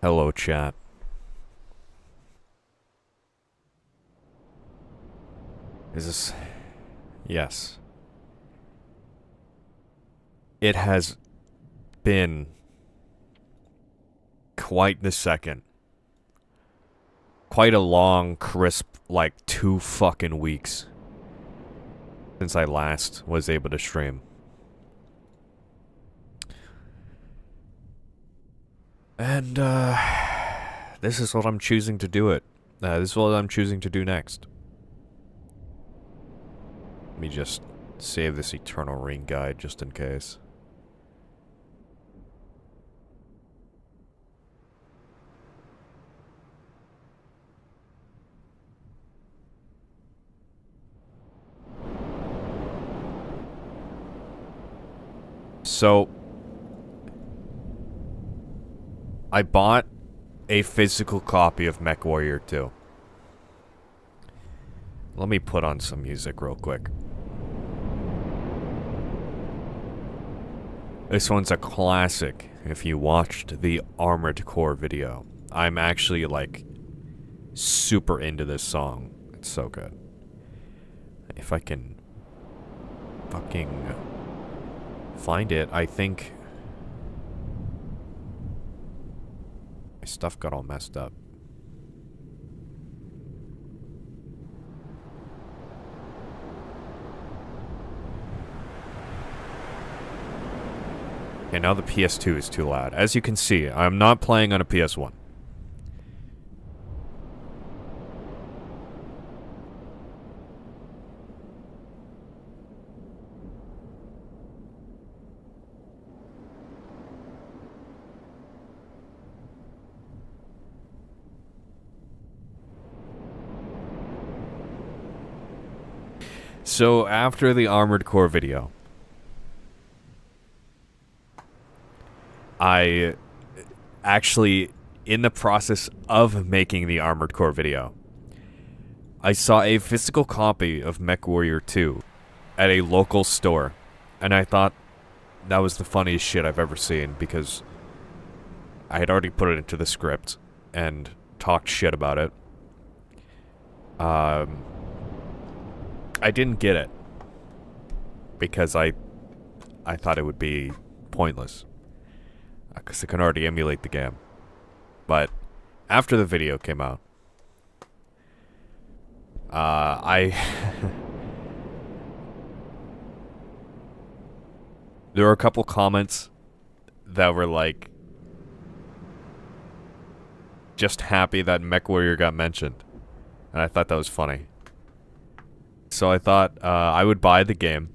Hello, chat. Is this... Yes. It has been quite the second. Quite a long, crisp, like 2 fucking weeks since I last was able to stream. And, this is what I'm choosing to do it. This is what I'm choosing to do next. Let me just save this Eternal Ring guide just in case. So, I bought a physical copy of MechWarrior 2. Let me put on some music real quick. This one's a classic if you watched the Armored Core video. I'm actually, like, super into this song. It's so good. If I can fucking find it, I think my stuff got all messed up. Okay, now the PS2 is too loud. As you can see, I'm not playing on a PS1. So, after the Armored Core video, I actually, in the process of making the Armored Core video, I saw a physical copy of MechWarrior 2 at a local store, and I thought that was the funniest shit I've ever seen, because I had already put it into the script and talked shit about it. I didn't get it because I thought it would be pointless, because I can already emulate the game. But after the video came out, I there were a couple comments that were like, just happy that MechWarrior got mentioned, and I thought that was funny. So I thought I would buy the game.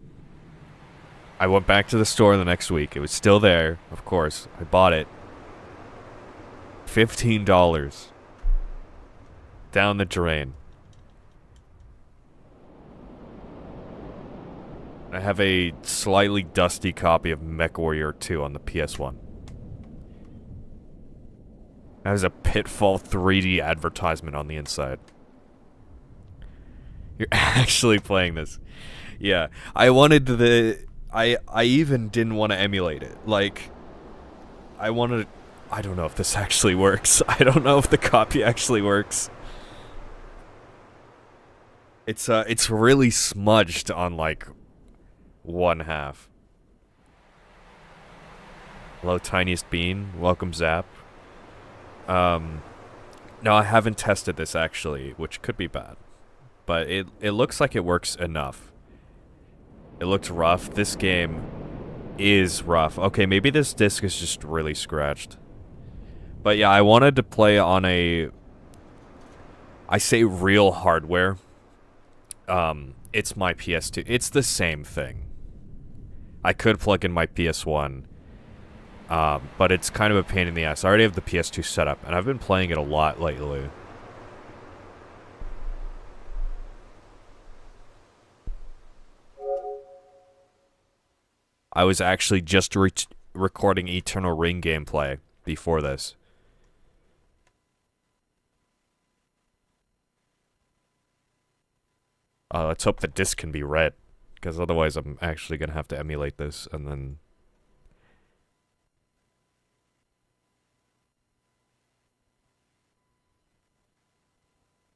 I went back to the store the next week. It was still there, of course. I bought it. $15. Down the drain. I have a slightly dusty copy of MechWarrior 2 on the PS1. It has a Pitfall 3D advertisement on the inside. You're actually playing this. Yeah, I wanted I even didn't want to emulate it. Like, I wanted... I don't know if this actually works. I don't know if the copy actually works. It's really smudged on, like, one half. Hello, Tiniest Bean. Welcome, Zap. No, I haven't tested this, actually, which could be bad. But it looks like it works enough. It looks rough. This game is rough. Okay, maybe this disc is just really scratched. But yeah, I wanted to play on a... I say real hardware. It's my PS2. It's the same thing. I could plug in my PS1. But it's kind of a pain in the ass. I already have the PS2 set up, and I've been playing it a lot lately. I was actually just recording Eternal Ring gameplay before this. Let's hope the disc can be read, because otherwise I'm actually going to have to emulate this, and then...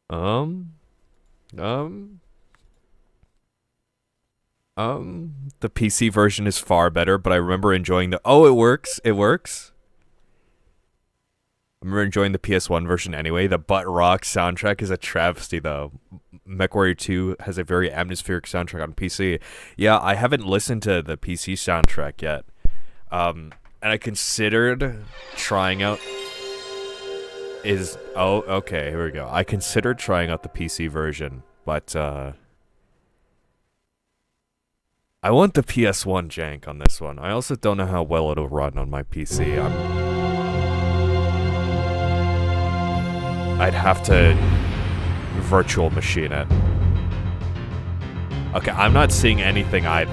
Um, um, the PC version is far better, but I remember enjoying the. Oh, it works. It works. I remember enjoying the PS1 version anyway. The Butt Rock soundtrack is a travesty, though. MechWarrior 2 has a very atmospheric soundtrack on PC. Yeah, I haven't listened to the PC soundtrack yet. And I considered trying out. Oh, okay, here we go. I considered trying out the PC version, but I want the PS1 jank on this one. I also don't know how well it'll run on my PC. I'd have to virtual machine it. Okay, I'm not seeing anything either.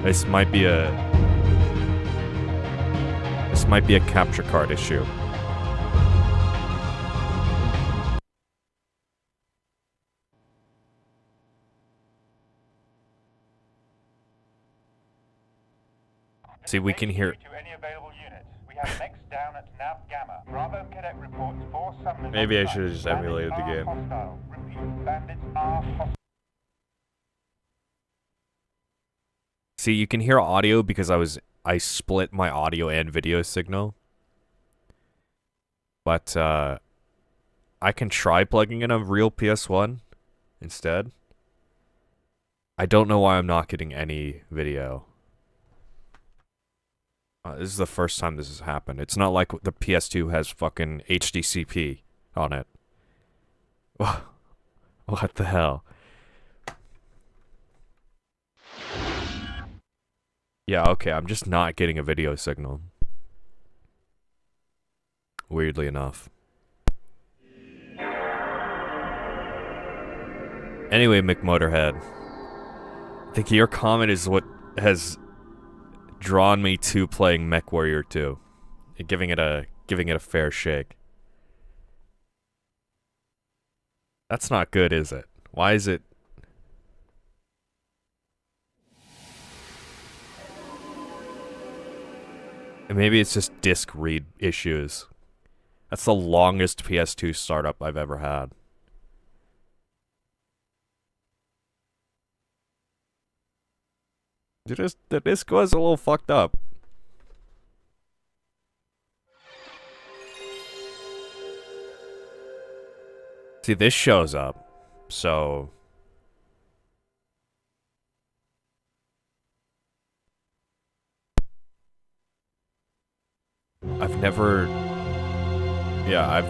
This might be a capture card issue. See, we can hear. Maybe I should have just emulated the game. See, you can hear audio because I split my audio and video signal. But I can try plugging in a real PS1 instead. I don't know why I'm not getting any video. This is the first time this has happened. It's not like the PS2 has fucking HDCP on it. What the hell? Yeah, okay, I'm just not getting a video signal. Weirdly enough. Anyway, McMotorhead. I think your comment is what has drawn me to playing MechWarrior 2. And giving it a fair shake. That's not good, is it? Why is it? Maybe it's just disk read issues. That's the longest PS2 startup I've ever had. The disc was a little fucked up. See, this shows up, so... I've never... Yeah,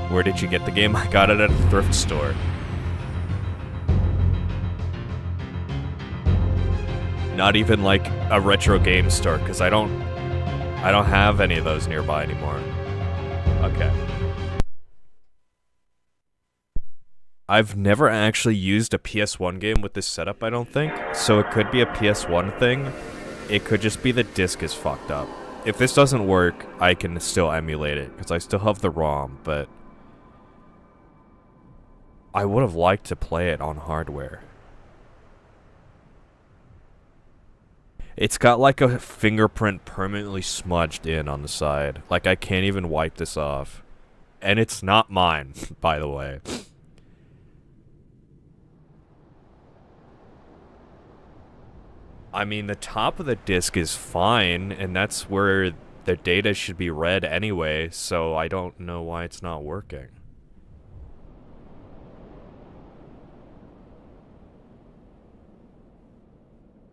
Where did you get the game? I got it at a thrift store. Not even like a retro game store, because I don't have any of those nearby anymore. Okay. I've never actually used a PS1 game with this setup, I don't think. So it could be a PS1 thing. It could just be the disc is fucked up. If this doesn't work, I can still emulate it, because I still have the ROM, but... I would have liked to play it on hardware. It's got like a fingerprint permanently smudged in on the side. Like I can't even wipe this off. And it's not mine, by the way. I mean, the top of the disc is fine, and that's where the data should be read anyway, so I don't know why it's not working.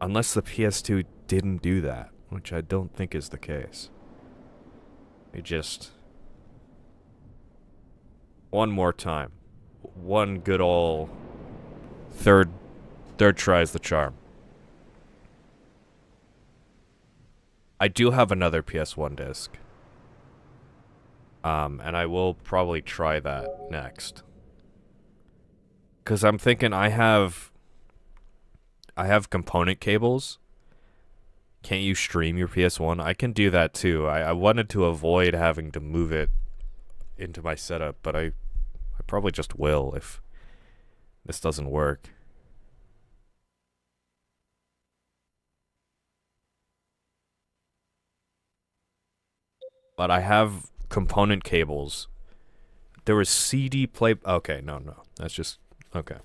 Unless the PS2 didn't do that, which I don't think is the case. It just... One more time. One good ol' third try's the charm. I do have another PS1 disc. And I will probably try that next. 'Cause I'm thinking I have component cables. Can't you stream your PS1? I can do that too. I wanted to avoid having to move it into my setup, but I probably just will if this doesn't work. but I have component cables. There was CD play. Okay, no, that's just okay.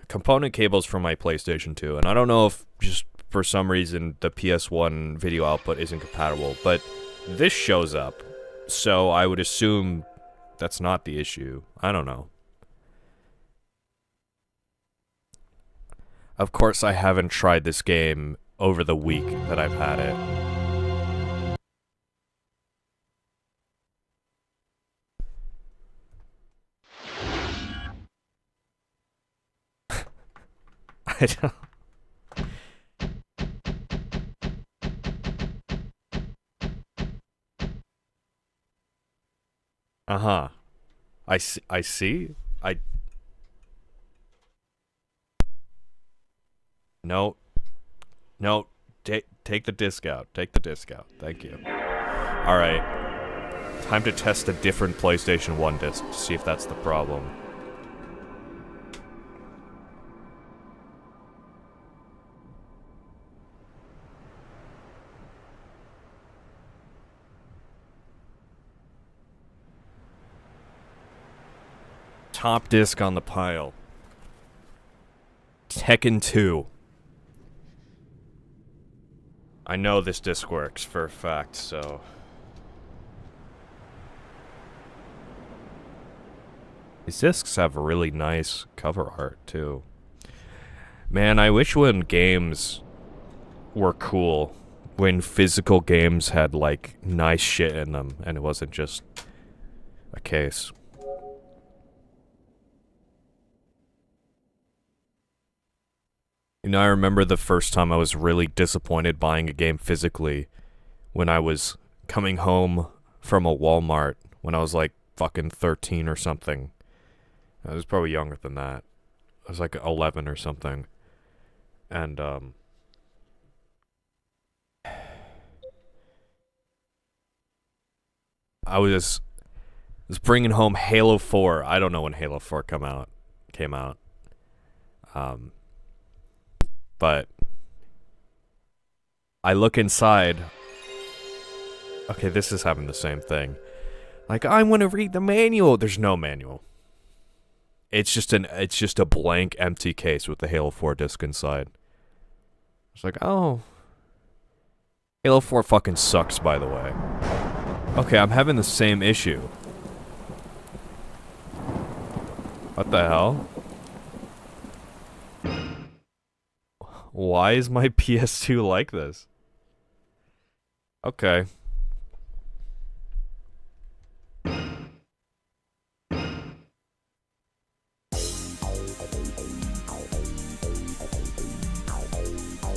Component cables from my PlayStation 2, and I don't know if just for some reason the PS1 video output isn't compatible, but this shows up, so I would assume that's not the issue. I don't know. Of course, I haven't tried this game over the week that I've had it. I don't... Uh-huh. I see. No. No. Take the disc out. Take the disc out. Thank you. Alright. Time to test a different PlayStation 1 disc to see if that's the problem. Top disc on the pile. Tekken 2. I know this disc works for a fact, so... These discs have really nice cover art, too. Man, I wish when games were cool, when physical games had, like, nice shit in them, and it wasn't just a case. You know, I remember the first time I was really disappointed buying a game physically when I was coming home from a Walmart when I was like fucking 13 or something. I was probably younger than that. I was like 11 or something. And, I was bringing home Halo 4. I don't know when Halo 4 came out. But I look inside. Okay, this is having the same thing. Like, I want to read the manual. There's no manual. It's just a blank, empty case with the Halo 4 disc inside. It's like, oh. Halo 4 fucking sucks, by the way. Okay, I'm having the same issue. What the hell? Why is my PS2 like this? Okay.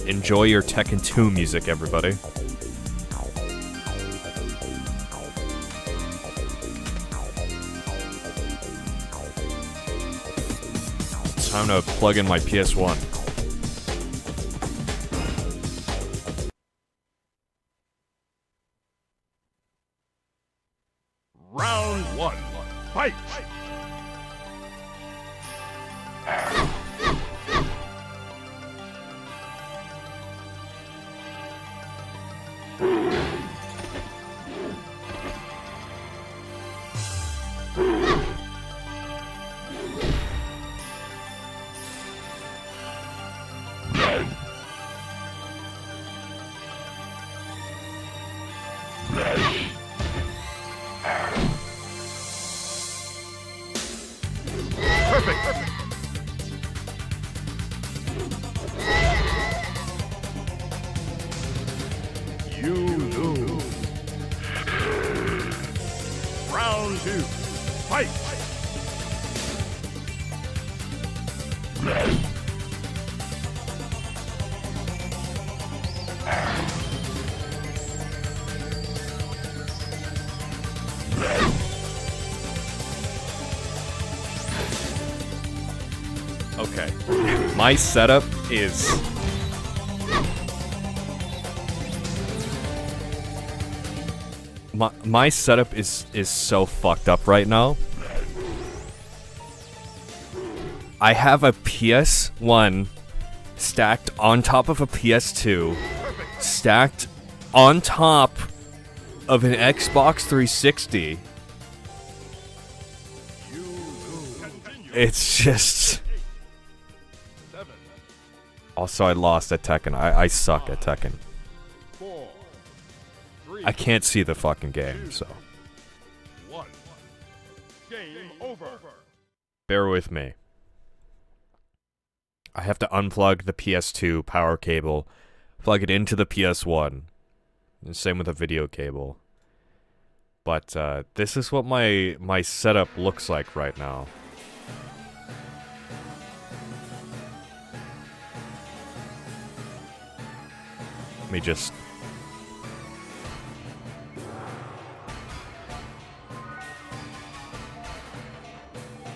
Enjoy your Tekken 2 music, everybody. It's time to plug in my PS1. Round one, fight! You lose. Round two, fight! Okay. My setup is... My setup is so fucked up right now. I have a PS1 stacked on top of a PS2, stacked on top of an Xbox 360. It's just... Also, I lost at Tekken. I suck at Tekken. I can't see the fucking game, so... Game over. Bear with me. I have to unplug the PS2 power cable, plug it into the PS1. And same with the video cable. But this is what my setup looks like right now. Let me just...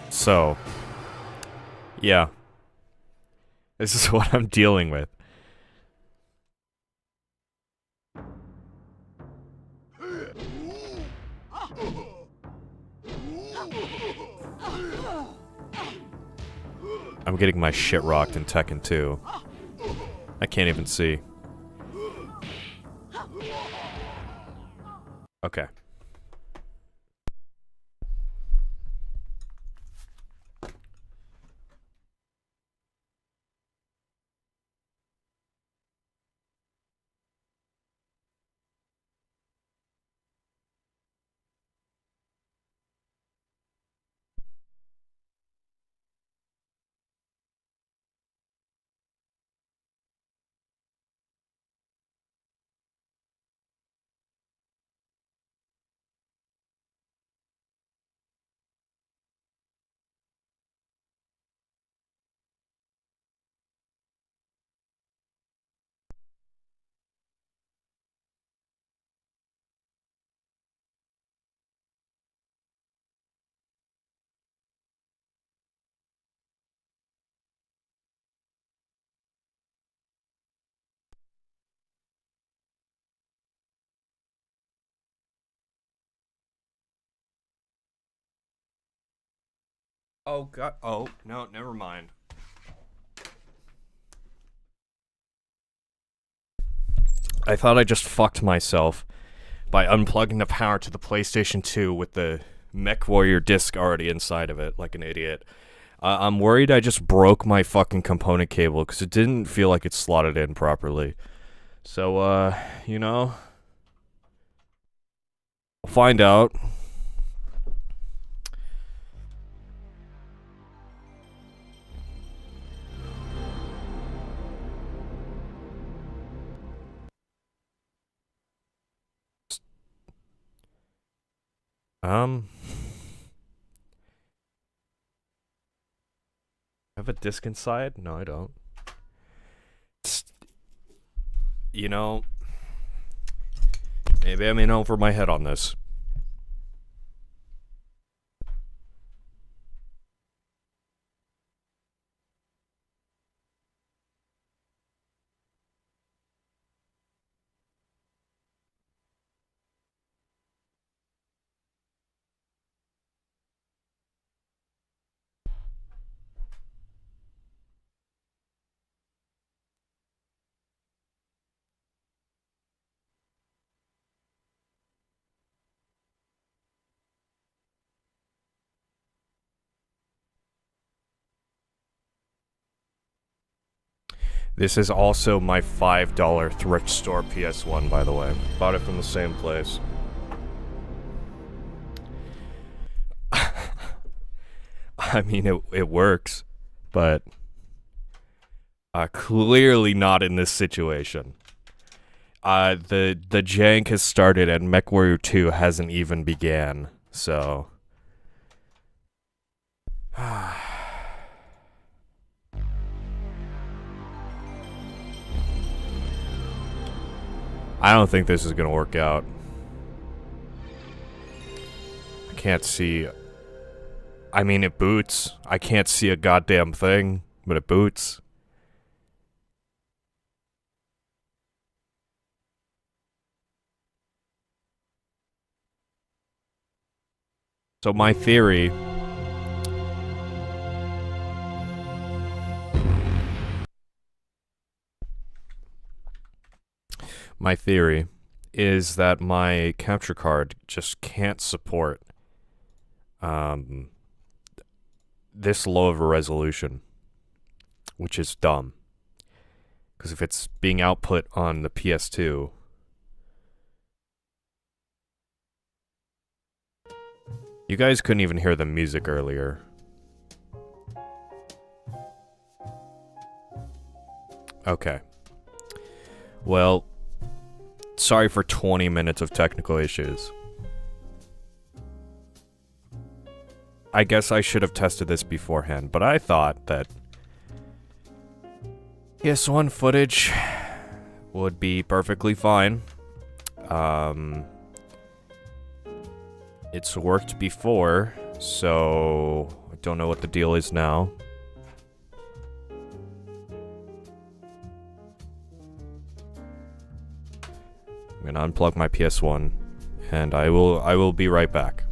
So, yeah. This is what I'm dealing with. I'm getting my shit rocked in Tekken 2. I can't even see. Okay. Oh god. Oh, no, never mind. I thought I just fucked myself by unplugging the power to the PlayStation 2 with the MechWarrior disc already inside of it, like an idiot. I'm worried I just broke my fucking component cable because it didn't feel like it slotted in properly. So, you know, I'll find out. Have a disc inside? No, I don't. You know, maybe I'm in over my head on this. This is also my $5 thrift store PS1, by the way. Bought it from the same place. I mean, it works, but clearly not in this situation. The jank has started and MechWarrior 2 hasn't even began, so... I don't think this is gonna work out. I can't see... I mean, it boots. I can't see a goddamn thing, but it boots. So my theory... My theory is that my capture card just can't support this low of a resolution, which is dumb. Because if it's being output on the PS2, you guys couldn't even hear the music earlier. Okay. Well, sorry for 20 minutes of technical issues. I guess I should have tested this beforehand, but I thought that PS1 footage would be perfectly fine. It's worked before, so I don't know what the deal is now. I'm gonna unplug my PS1, and I will be right back.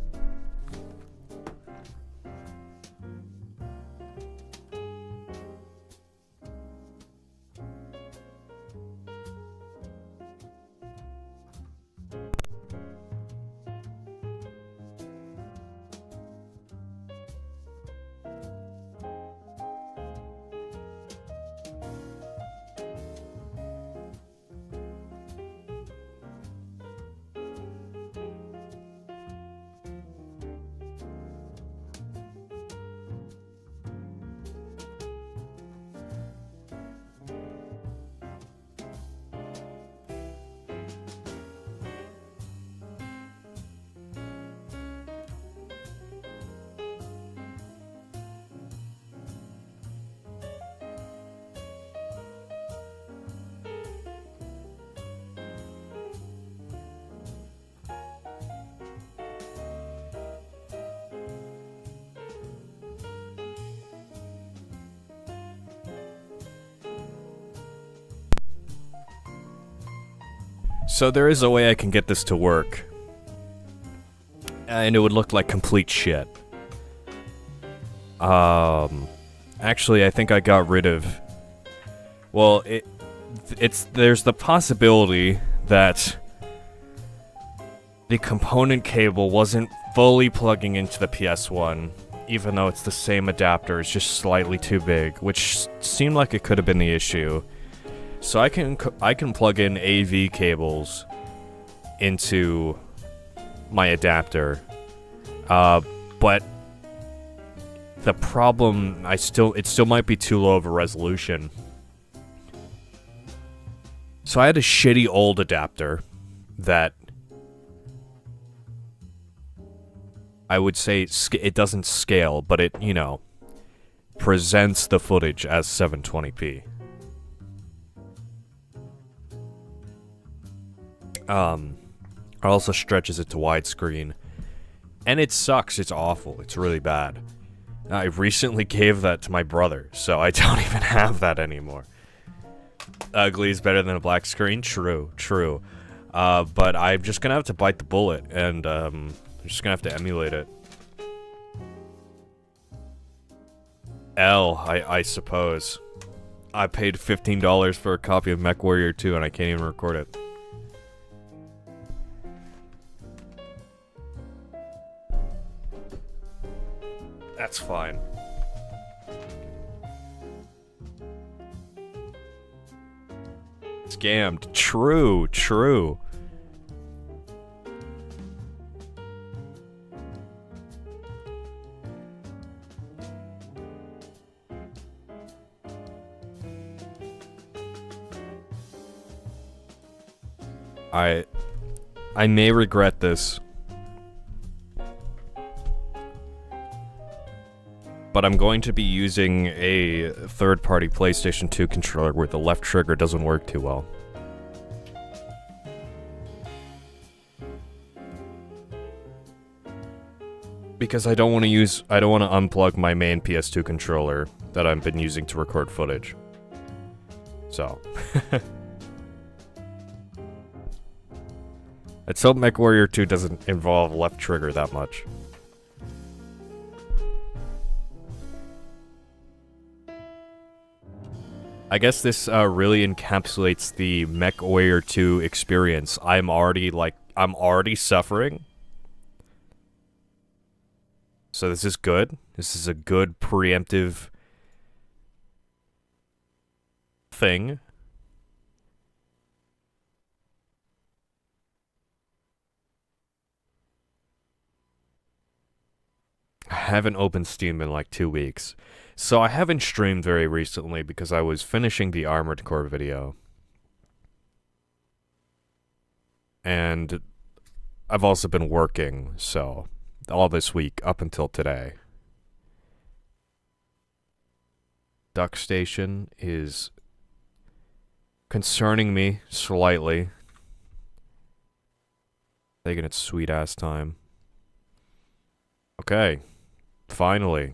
So there is a way I can get this to work. And it would look like complete shit. Actually, I think I got rid of... Well, there's the possibility that the component cable wasn't fully plugging into the PS1, even though it's the same adapter, it's just slightly too big, which seemed like it could have been the issue. So I can plug in AV cables into my adapter, but the problem, it still might be too low of a resolution. So I had a shitty old adapter that I would say it doesn't scale, but it, you know, presents the footage as 720p. It also stretches it to widescreen. And it sucks, it's awful, it's really bad. I recently gave that to my brother, so I don't even have that anymore. Ugly is better than a black screen? True. But I'm just gonna have to bite the bullet, and I'm just gonna have to emulate it. I suppose. I paid $15 for a copy of MechWarrior 2, and I can't even record it. That's fine. Scammed. True. I may regret this. But I'm going to be using a third-party PlayStation 2 controller where the left trigger doesn't work too well. Because I don't want to unplug my main PS2 controller that I've been using to record footage. So. Let's hope MechWarrior 2 doesn't involve left trigger that much. I guess this really encapsulates the MechWarrior 2 experience. I'm already suffering. So this is good. This is a good preemptive thing. I haven't opened Steam in like 2 weeks. So I haven't streamed very recently because I was finishing the Armored Core video. And I've also been working, so all this week up until today. Duck Station is concerning me slightly. Taking its sweet ass time. Okay. Finally.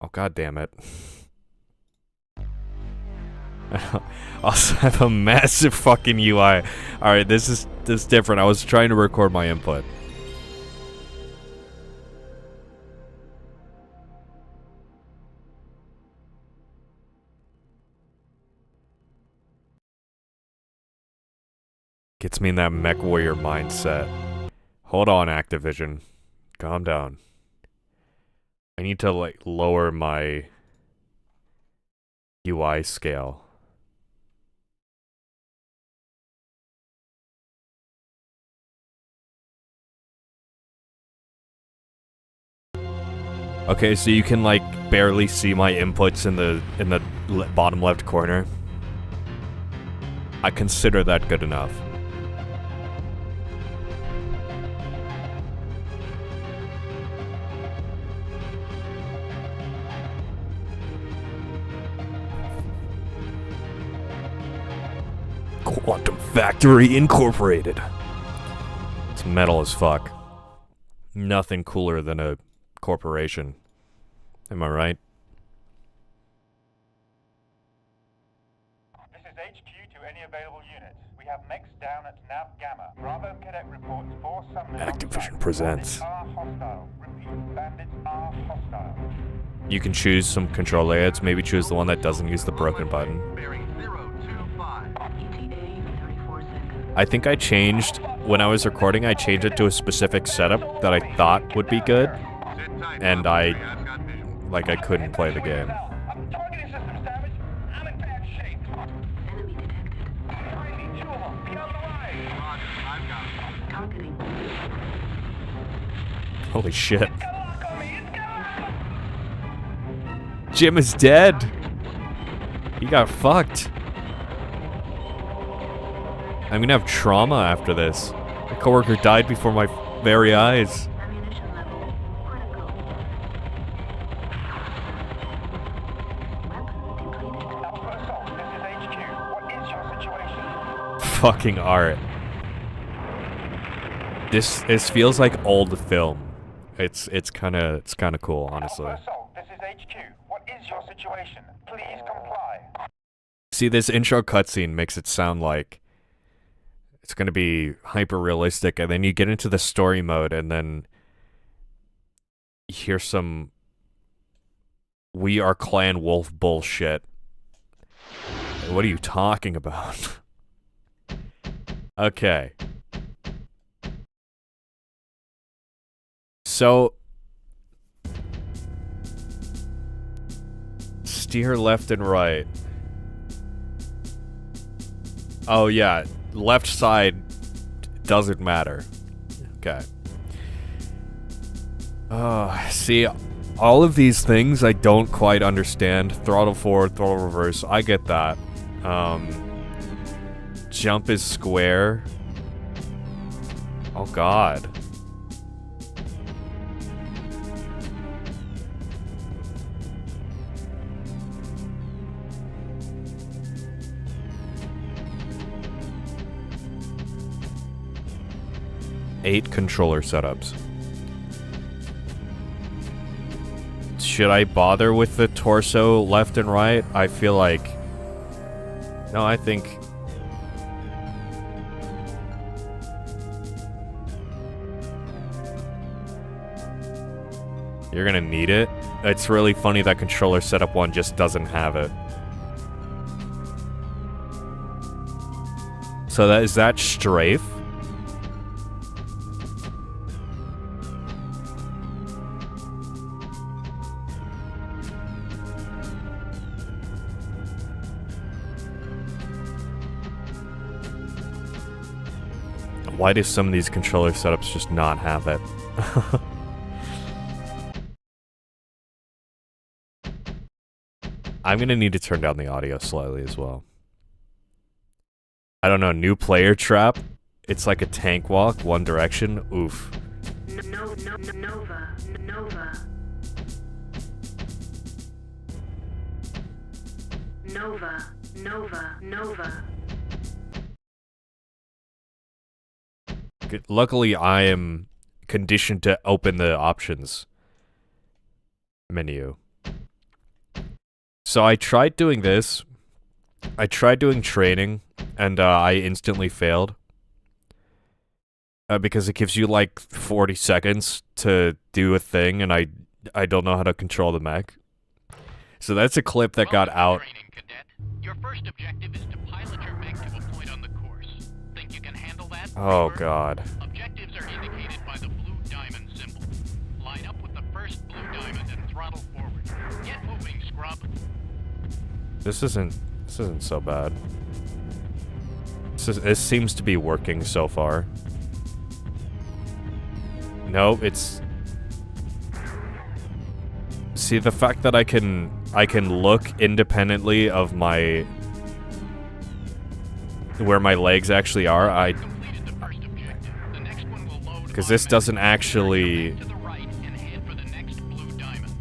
Oh, god damn it. I also have a massive fucking UI. Alright, this is different. I was trying to record my input. Gets me in that MechWarrior mindset. Hold on, Activision. Calm down. I need to, like, lower my UI scale. Okay, so you can, like, barely see my inputs in the bottom left corner. I consider that good enough. Quantum Factory Incorporated. It's metal as fuck. Nothing cooler than a corporation. Am I right? This is HQ to any available units. We have mechs down at Nav Gamma. Bravo Cadet reports 4 summoners. Activision presents. Bandits are hostile. Repeat, bandits are hostile. You can choose some control layouts. Maybe choose the one that doesn't use the broken button. I think I changed, when I was recording, I changed it to a specific setup that I thought would be good. And I couldn't play the game. Targeting systems damaged. I'm in bad shape. Enemy detected. Crazy, 2 of them. Be on the line. I've got targeting. Holy shit. Jim is dead. He got fucked. I'm gonna have trauma after this. My coworker died before my very eyes. Ammunition level critical. Weapon depleted. Alpha Assault, this is HQ. What is your situation? Fucking art. This feels like old film. It's kind of cool, honestly. Alpha Assault, this is HQ. What is your situation? Please comply. See, this intro cutscene makes it sound like it's gonna be hyper realistic, and then you get into the story mode, and then you hear some "We Are Clan Wolf" bullshit. What are you talking about? Okay. So steer left and right. Oh yeah. Left side doesn't matter. Okay. See, all of these things I don't quite understand. Throttle forward, throttle reverse, I get that. Jump is square. Oh god. Eight controller setups. Should I bother with the torso left and right? I feel like... No, I think... You're gonna need it. It's really funny that controller setup 1 just doesn't have it. So is that strafe? Why do some of these controller setups just not have it? I'm gonna need to turn down the audio slightly as well. I don't know, new player trap? It's like a tank walk, one direction. Oof. Nova. Luckily, I am conditioned to open the options menu. So I tried doing this. I tried doing training, and I instantly failed. Because it gives you like 40 seconds to do a thing, and I don't know how to control the mech. So that's a clip that got out. Training, cadet. Your first objective is to pilot your mech to a point on the course. Think you can handle that? Oh god. Objectives are indicated by the blue diamond symbol. Line up with the first blue diamond and throttle forward. Get moving, scrub. This isn't so bad. This seems to be working so far. No, it's... See, the fact that I can look independently of my... where my legs actually are, Completed the first objective. The next one will load. because this doesn't actually... To the right and head for the next blue diamond.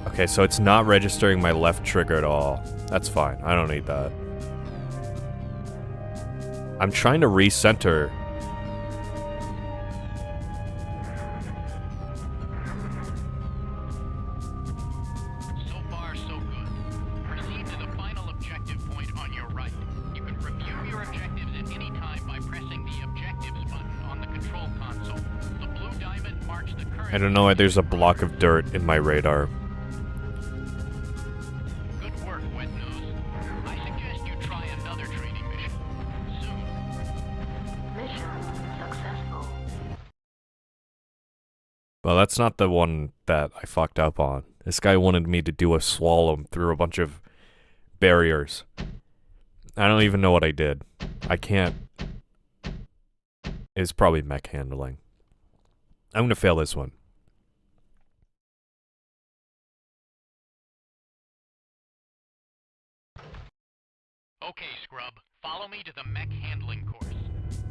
Okay, so it's not registering my left trigger at all. That's fine. I don't need that. I'm trying to recenter. So far, so good. Proceed to the final objective point on your right. You can review your objectives at any time by pressing the Objectives button on the control console. The blue diamond marks the current... I don't know why there's a block of dirt in my radar. Good work, Wet Nose. I suggest you try another training mission. Soon. Mission successful. Well, that's not the one that I fucked up on. This guy wanted me to do a slalom through a bunch of barriers. I don't even know what I did. I can't... It's probably mech handling. I'm gonna fail this one. Okay, scrub. Follow me to the mech handling course.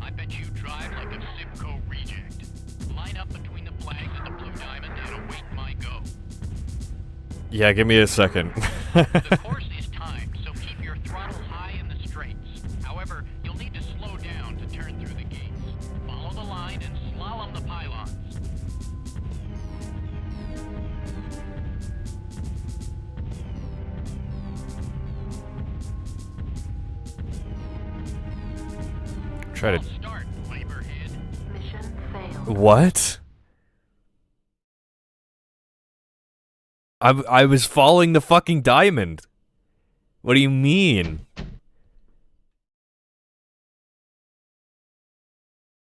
I bet you drive like a Simcoe reject. Line up between the flags of the blue diamond and await my go. Yeah, give me a second. The course is timed, so keep your throttle high in the straights. However, you'll need to slow down to turn through the gates. Follow the line and slalom the pylons. Try to... I'll start, Laborhead. Mission failed. What? I was following the fucking diamond. What do you mean?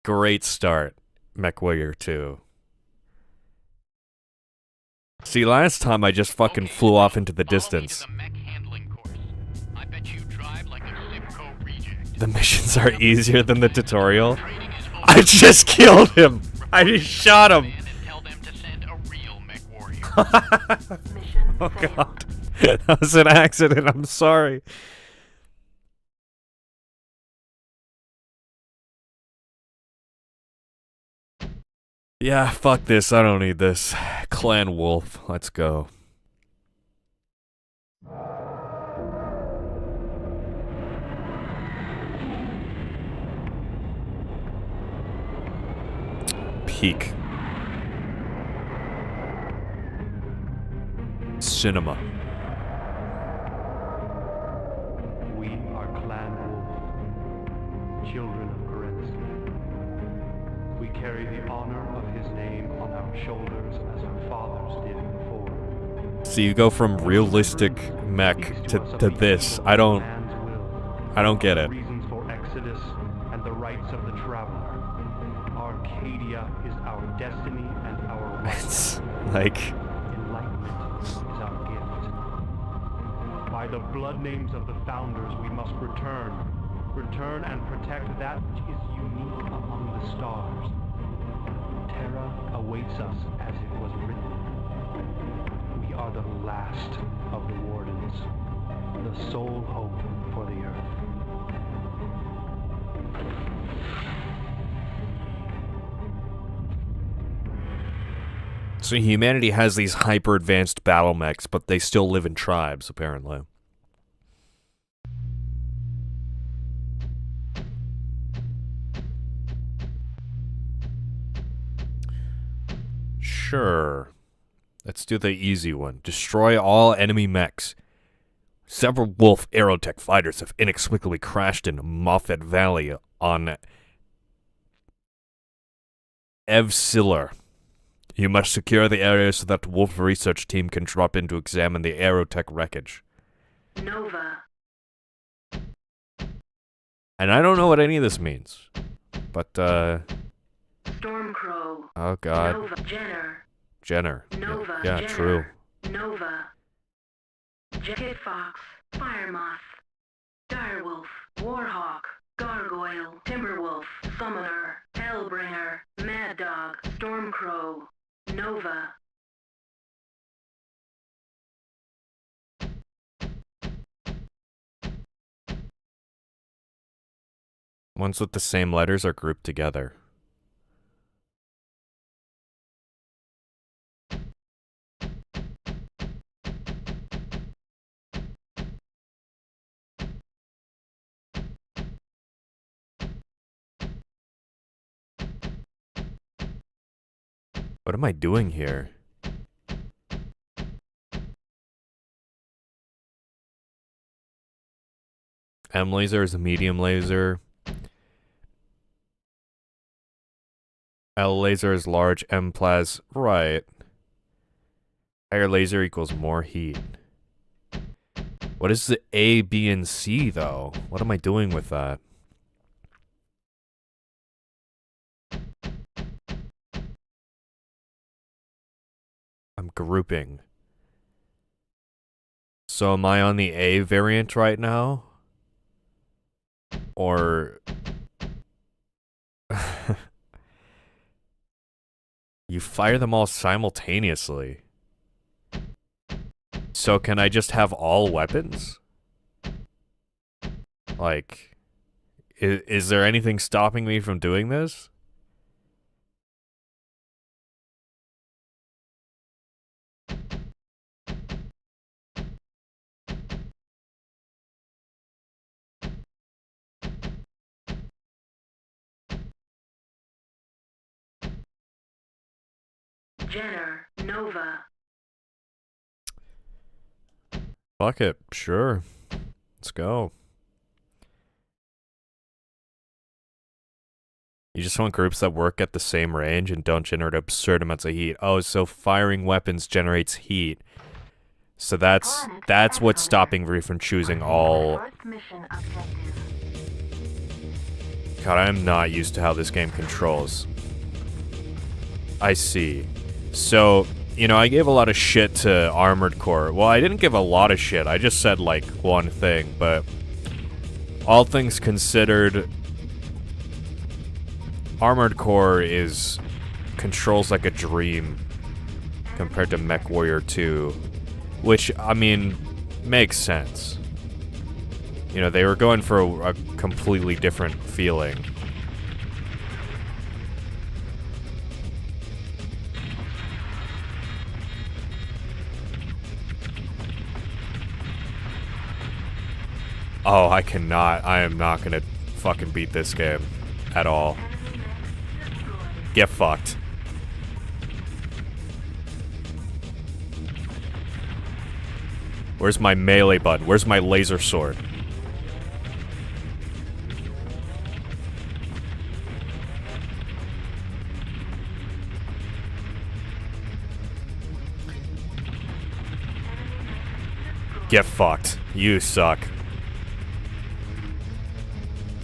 Great start, MechWarrior 2. See, last time I just fucking flew off into the distance. Follow me to the mech handling course. I bet you drive like a Simcoe reject. The missions are easier than the tutorial. Training is over. I just killed him! I just shot him! And tell them to send a real MechWarrior. Mission Oh failed. god. That was an accident, I'm sorry. Yeah, fuck this, I don't need this. Clan Wolf, let's go. Peak. Cinema. shoulders as our fathers did before. So you go from realistic mech to this. I don't get it. Reasons for exodus and the rights of the traveler. Arcadia is our destiny and our It's right. like, Enlightenment is our gift. By the blood names of the founders, we must return. Return and protect that which is unique among the stars. Terra awaits us as it was written. We are the last of the Wardens, the sole hope for the Earth. so humanity has these hyper advanced battle mechs, but they still live in tribes, apparently. Sure. Let's do the easy one. Destroy all enemy mechs. Several Wolf Aerotech fighters have inexplicably crashed in Moffat Valley on Evsiller. You must secure the area so that the Wolf research team can drop in to examine the Aerotech wreckage. Nova. And I don't know what any of this means. But, Stormcrow. oh god. Nova. Jenner. Jenner. Nova. Yeah, Jenner. true. Nova. Kid Fox. Firemoth. Direwolf. Warhawk. Gargoyle. Timberwolf. Summoner. Hellbringer. Mad Dog. Stormcrow. Nova. Ones with the same letters are grouped together. What am I doing here? M laser is a medium laser. L laser is large. M plas, right. Higher laser equals more heat. What is the A, B, and C though? What am I doing with that? I'm grouping. So am I on the A variant right now? Or... You fire them all simultaneously. So can I just have all weapons? Like... Is there anything stopping me from doing this? Jenner. Nova. Fuck it, sure. Let's go. You just want groups that work at the same range and don't generate absurd amounts of heat. Oh, so firing weapons generates heat. So that's what's stopping me from choosing all... First mission objective. God, I am not used to how this game controls. I see. So, you know, I gave a lot of shit to Armored Core. Well, I didn't give a lot of shit. I just said, like, one thing. But all things considered, Armored Core controls like a dream compared to MechWarrior 2. Which, I mean, makes sense. You know, they were going for a completely different feeling. Oh, I am not gonna fucking beat this game at all. Get fucked. Where's my melee button? Where's my laser sword? Get fucked. You suck.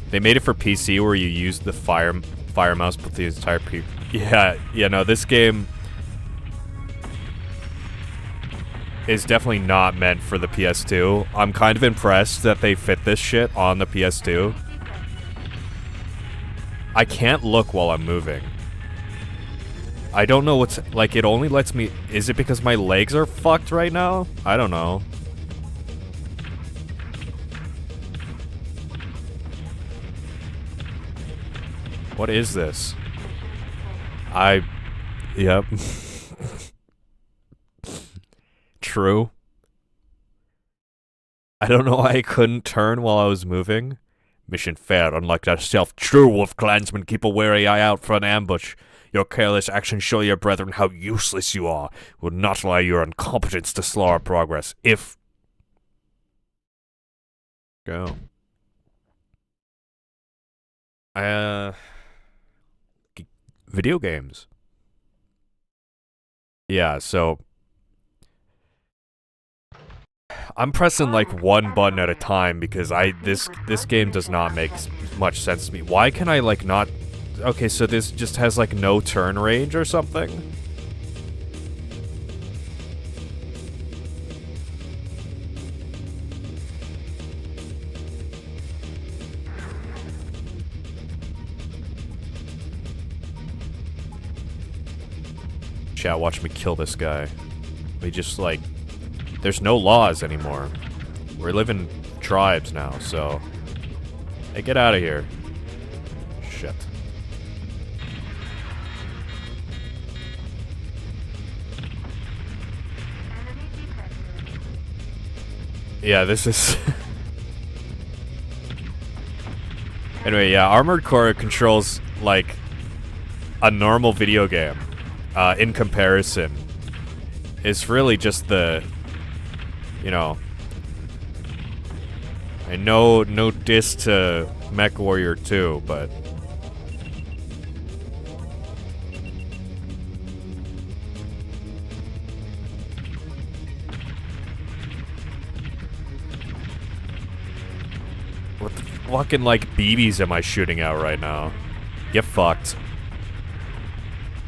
They made it for PC where you use the fire mouse, but the entire yeah, no, this game is definitely not meant for the PS2. I'm kind of impressed that they fit this shit on the PS2. I can't look while I'm moving. I don't know what's... Like, it only lets me... Is it because my legs are fucked right now? I don't know. What is this? Yep. True. I don't know why I couldn't turn while I was moving. Mission failed. Unlike thyself, true wolf clansmen keep a wary eye out for an ambush. Your careless actions show your brethren how useless you are. Will not allow your incompetence to slow our progress. If... Go. Video games. Yeah, so... I'm pressing like one button at a time because this game does not make much sense to me. Why can I like not... Okay, so this just has like no turn range or something? Chat, watch me kill this guy. We just like... There's no laws anymore. We're living tribes now, so... Hey, get out of here. Shit. Yeah, this is... Anyway, yeah, Armored Core controls, like, a normal video game. In comparison. It's really just the... You know... I know no diss to MechWarrior 2, but... What the fucking, like, BBs am I shooting out right now? Get fucked.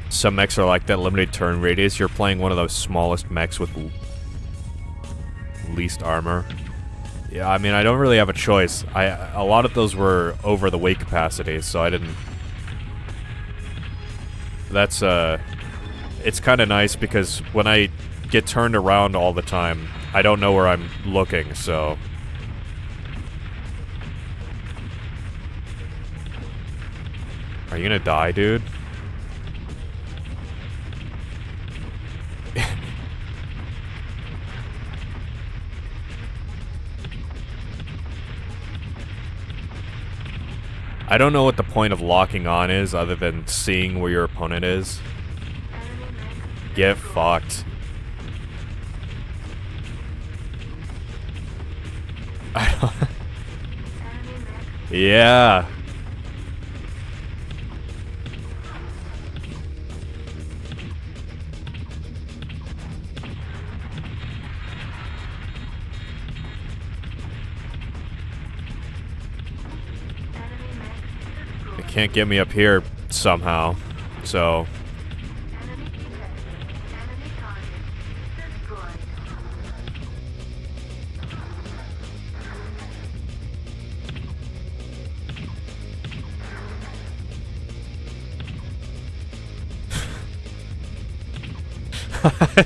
Some mechs are like that, limited turn radius. You're playing one of those smallest mechs with least armor. Yeah, I mean, I don't really have a choice. A lot of those were over the weight capacity, so I didn't... That's, it's kind of nice because when I get turned around all the time, I don't know where I'm looking, so... Are you gonna die, dude? I don't know what the point of locking on is other than seeing where your opponent is. Get fucked. I don't... Yeah. Can't get me up here somehow, so...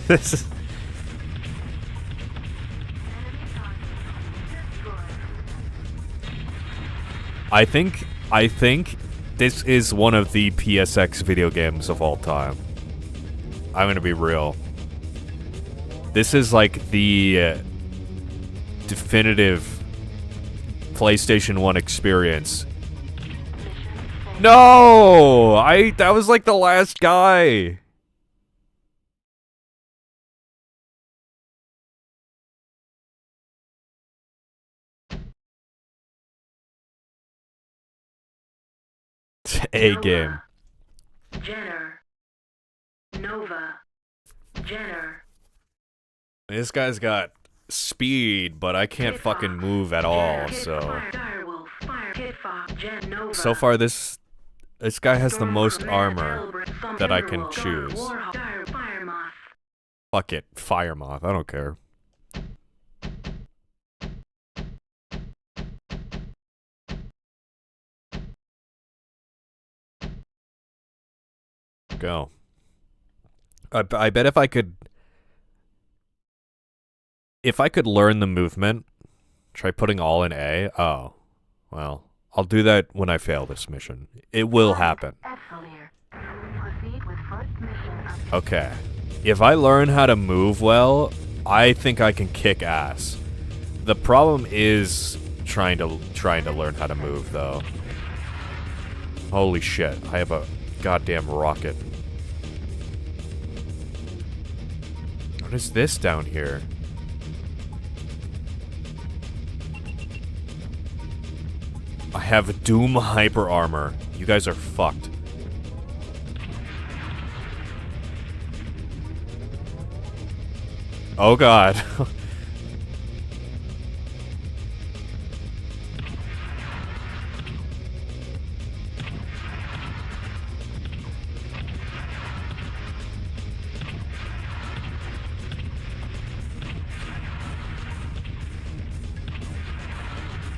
This is... I think this is one of the PSX video games of all time. I'm gonna be real. This is like the definitive PlayStation 1 experience. No! That was like the last guy. A game. Jenner. Nova. Jenner. This guy's got speed, but I can't fucking move at all, so... So far, this guy has the most armor that I can choose. Fuck it, Fire Moth, I don't care. Go. I bet if I could learn the movement, try putting all in A. Oh, well, I'll do that when I fail this mission. It will happen. Okay. If I learn how to move well, I think I can kick ass. The problem is trying to learn how to move, though. Holy shit, I have a goddamn rocket. What is this down here? I have Doom Hyper Armor. You guys are fucked. Oh god.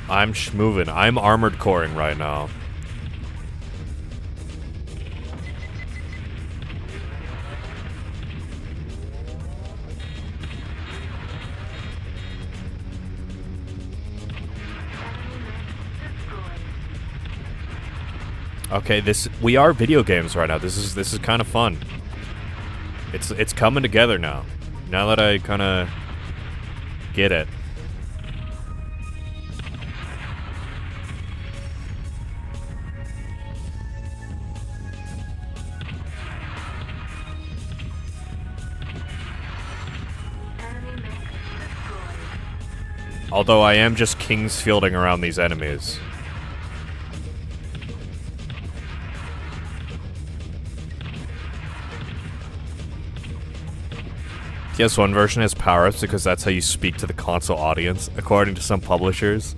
I'm schmovin'. I'm armored coring right now. Okay, we are video games right now. This is kind of fun. It's coming together now. Now that I kind of get it. Although I am just king's fielding around these enemies. PS1 version has power-ups because that's how you speak to the console audience, according to some publishers.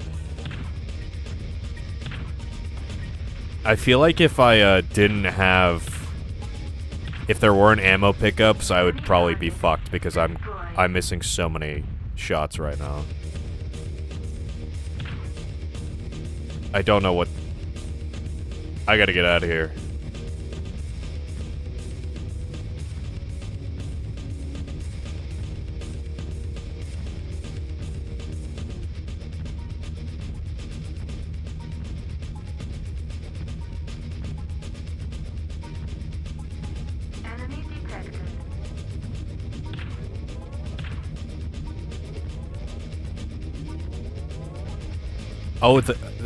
I feel like if I didn't have... If there weren't ammo pickups, I would probably be fucked because I'm missing so many shots right now. I don't know what... I gotta get out of here. Enemy detected.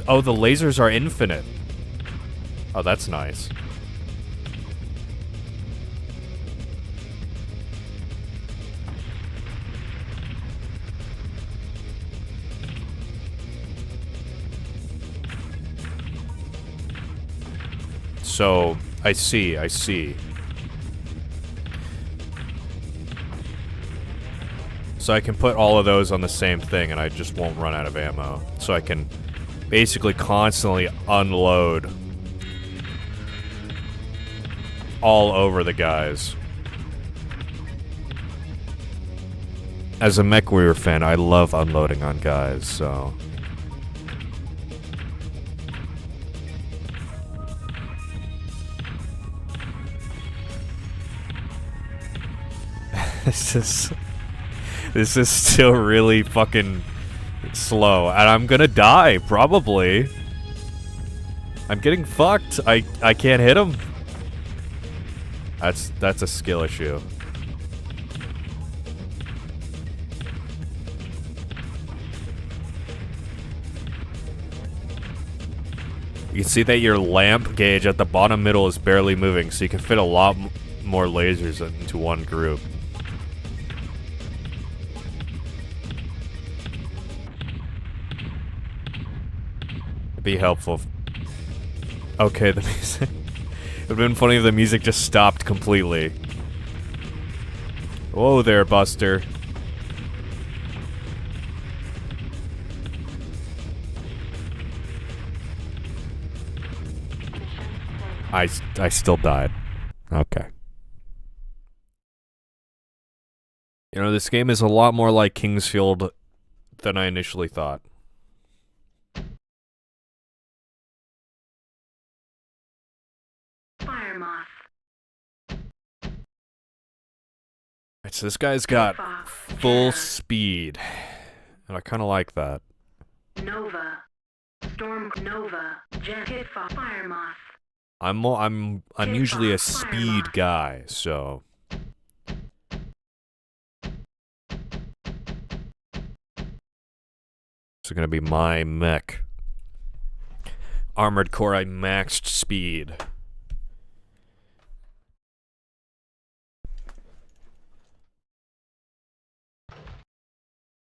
Oh, the lasers are infinite. Oh, that's nice. So, I see. So I can put all of those on the same thing and I just won't run out of ammo. So I can basically constantly unload all over the guys. As a MechWarrior fan, I love unloading on guys, so... This is still really fucking slow, and I'm gonna die, probably. I'm getting fucked. I can't hit him. That's a skill issue. You can see that your lamp gauge at the bottom middle is barely moving, so you can fit a lot more lasers into one group. It'd be helpful. Okay, the music. It would've been funny if the music just stopped completely. Whoa there, Buster. I still died. Okay. You know, this game is a lot more like Kingsfield than I initially thought. Fire moth. Right, so this guy's got Fox. full Terror. speed. And I kind of like that. Nova. Storm Nova. Jacket Fire moth. I'm usually a speed guy, so this is gonna be my mech. Armored Core, I maxed speed.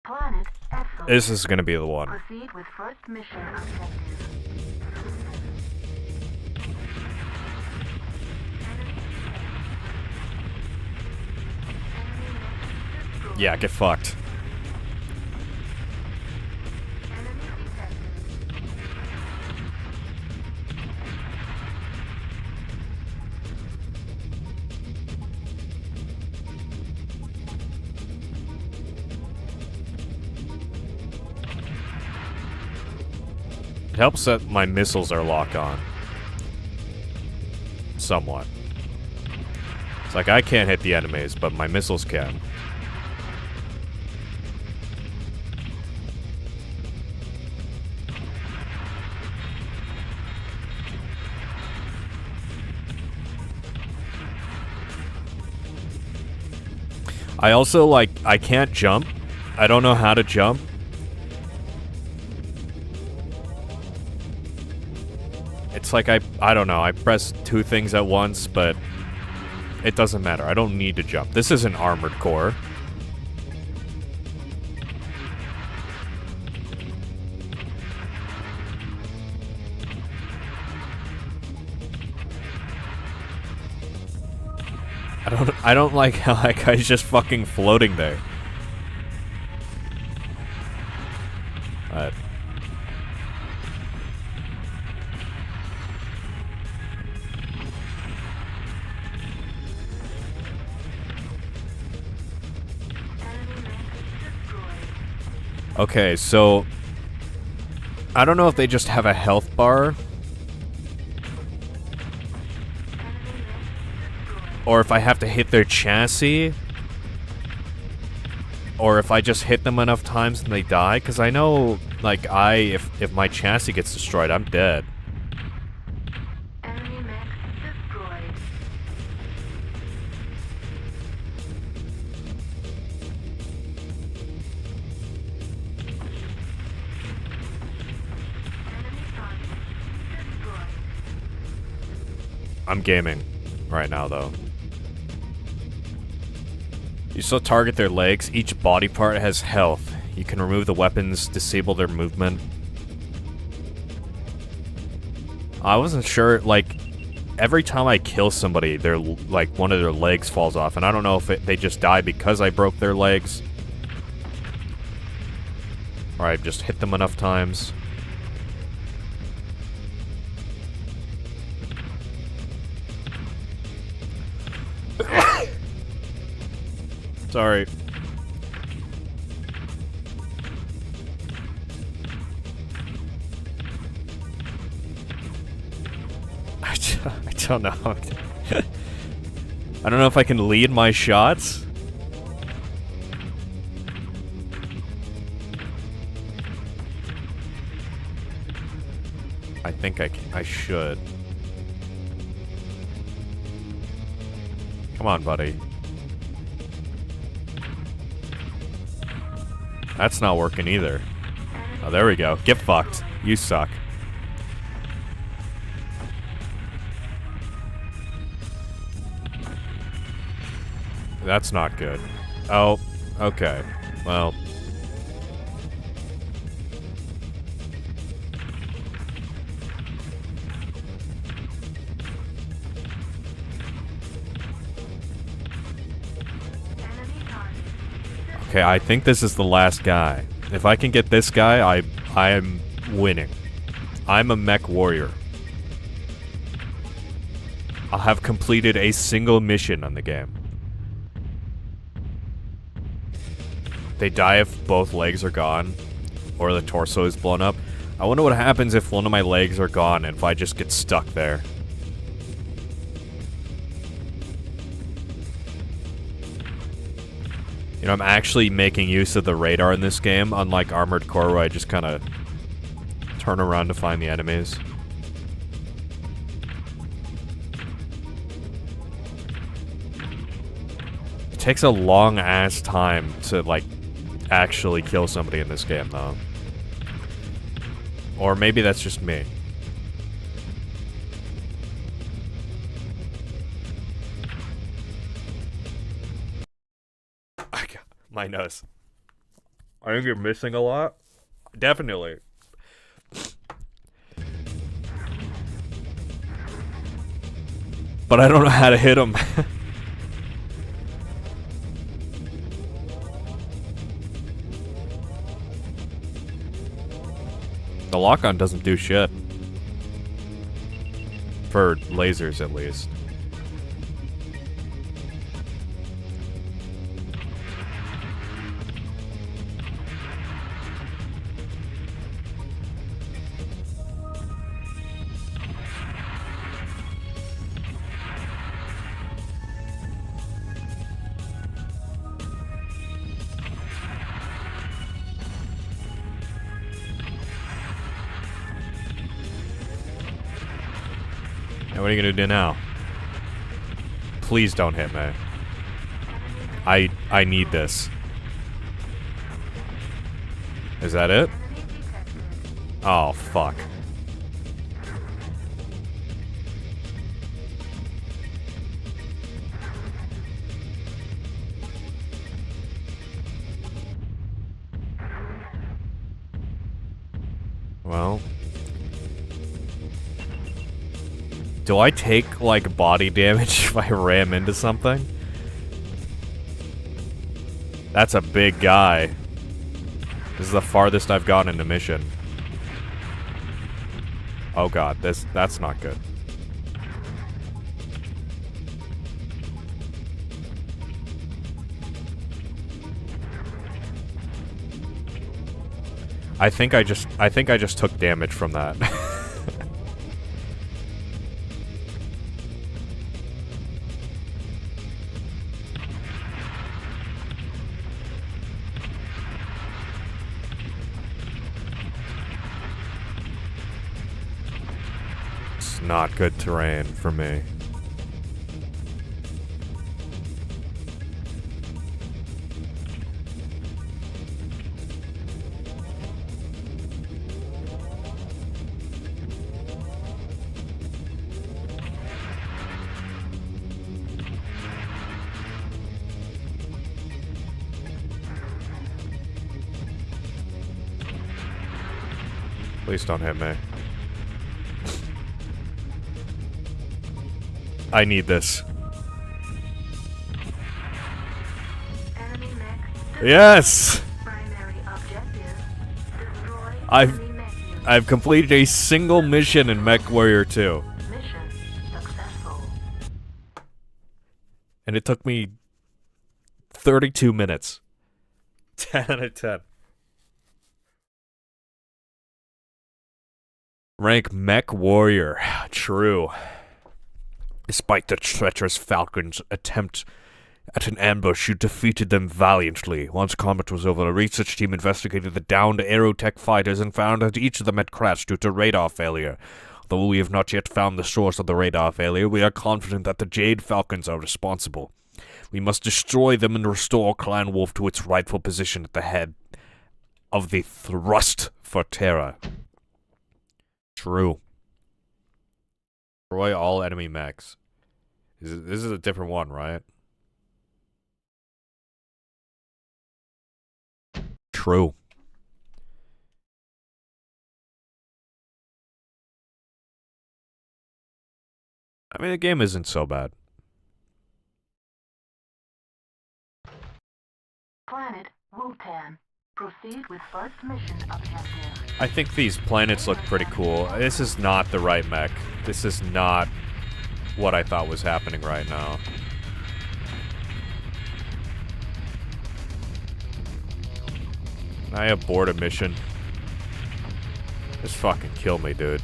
Planet excellent. This is gonna be the one. Proceed with first mission objective. Yeah, get fucked. Enemy detected. It helps that my missiles are locked on. Somewhat. It's like I can't hit the enemies, but my missiles can. I also, like, I can't jump. I don't know how to jump. It's like I don't know, I press two things at once, but it doesn't matter. I don't need to jump. This is an armored core. I don't like how that guy's just fucking floating there. Okay, so I don't know if they just have a health bar or if I have to hit their chassis or if I just hit them enough times and they die, because I know, like, if my chassis gets destroyed, I'm dead. Enemy mech destroyed. Enemy target destroyed. I'm gaming right now, though. You still target their legs. Each body part has health. You can remove the weapons, disable their movement. I wasn't sure, like, every time I kill somebody, they're, like, one of their legs falls off, and I don't know if they just die because I broke their legs. Or I just hit them enough times. Sorry. I don't know. I don't know if I can lead my shots. I think I should. Come on, buddy. That's not working either. Oh, there we go. Get fucked. You suck. That's not good. Oh, okay. Well. Okay, I think this is the last guy. If I can get this guy, I am winning. I'm a MechWarrior. I'll have completed a single mission on the game. They die if both legs are gone, or the torso is blown up. I wonder what happens if one of my legs are gone and if I just get stuck there. You know, I'm actually making use of the radar in this game, unlike Armored Core where I just kind of turn around to find the enemies. It takes a long ass time to, like, actually kill somebody in this game, though. Or maybe that's just me. My nose. I think you're missing a lot. Definitely. But I don't know how to hit him. The lock-on doesn't do shit. For lasers, at least. Now what are you gonna do now? Please don't hit me. I need this. Is that it? Oh, fuck. Well. Do I take, like, body damage if I ram into something? That's a big guy. This is the farthest I've gone in a mission. Oh god, that's not good. I think I just took damage from that. Not good terrain for me. Please don't hit me. I need this. Enemy mech. Yes! Primary objective. Destroy I've enemy mech unit. I've completed a single mission in MechWarrior 2. Mission successful. And it took me 32 minutes. 10 out of 10. Rank MechWarrior. True. Despite the treacherous Falcon's attempt at an ambush, you defeated them valiantly. Once combat was over, a research team investigated the downed Aerotech fighters and found that each of them had crashed due to radar failure. Though we have not yet found the source of the radar failure, we are confident that the Jade Falcons are responsible. We must destroy them and restore Clan Wolf to its rightful position at the head of the thrust for Terra. True. Destroy all enemy mechs. This is a different one, right? True. I mean, the game isn't so bad. Planet Wutan. Proceed with first mission objective. I think these planets look pretty cool. This is not the right mech. This is not what I thought was happening right now. I abort a mission. Just fucking kill me, dude.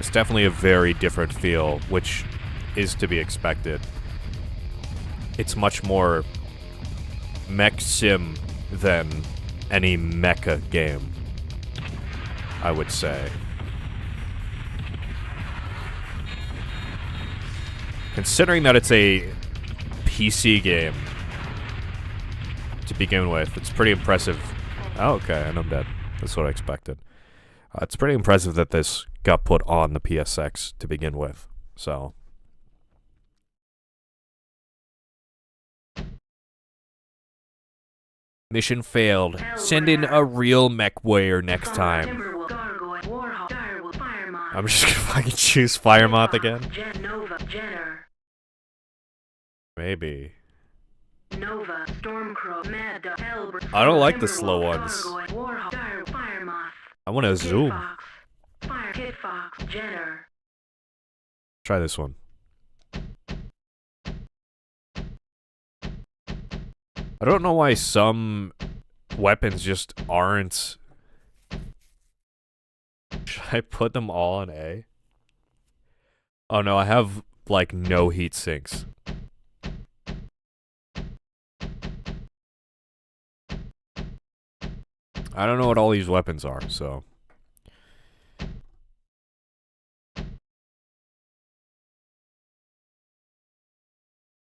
It's definitely a very different feel, which is to be expected. It's much more mech sim than any mecha game, I would say. Considering that it's a PC game to begin with, it's pretty impressive. Oh, okay, and I'm dead. That's what I expected. It's pretty impressive that this got put on the PSX to begin with, so... Mission failed. Send in a real MechWarrior next time. I'm just gonna fucking choose Firemoth again? Maybe. I don't like the slow ones. I want to zoom. Try this one. I don't know why some weapons just aren't... Should I put them all on A? Oh no, I have, like, no heat sinks. I don't know what all these weapons are, so...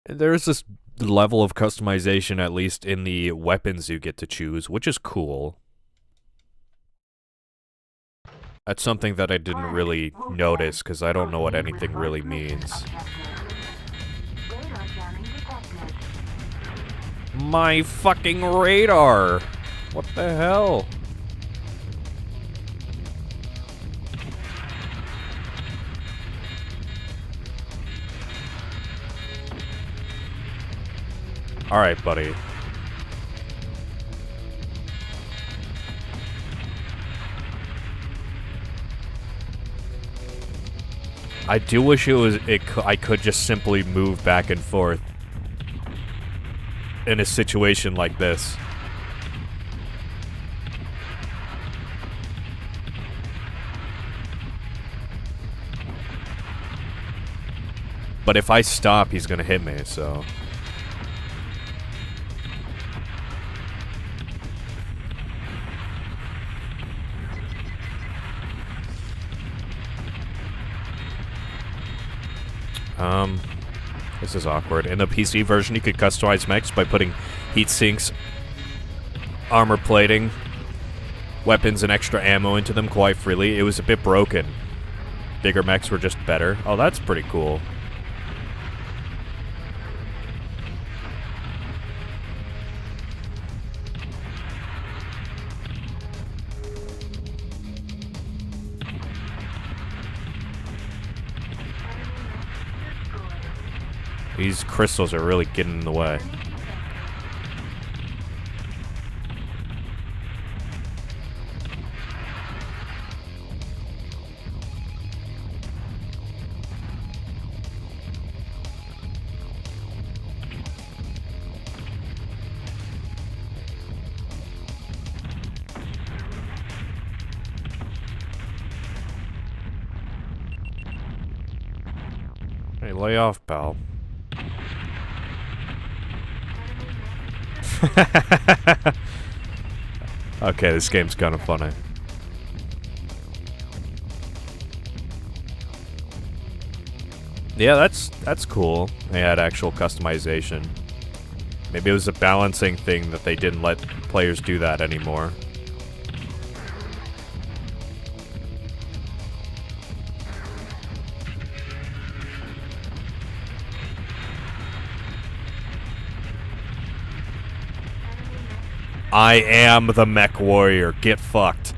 There's this level of customization, at least in the weapons you get to choose, which is cool. That's something that I didn't really notice, because I don't know what anything really means. My fucking radar! What the hell? Alright, buddy. I do wish I could just simply move back and forth in a situation like this. But if I stop, he's gonna hit me, so... This is awkward. In the PC version, you could customize mechs by putting heat sinks, armor plating, weapons, and extra ammo into them quite freely. It was a bit broken. Bigger mechs were just better. Oh, that's pretty cool. These crystals are really getting in the way. Hey, lay off, pal. Okay, this game's kind of funny. Yeah, that's cool. They had actual customization. Maybe it was a balancing thing that they didn't let players do that anymore. I am the MechWarrior. Get fucked.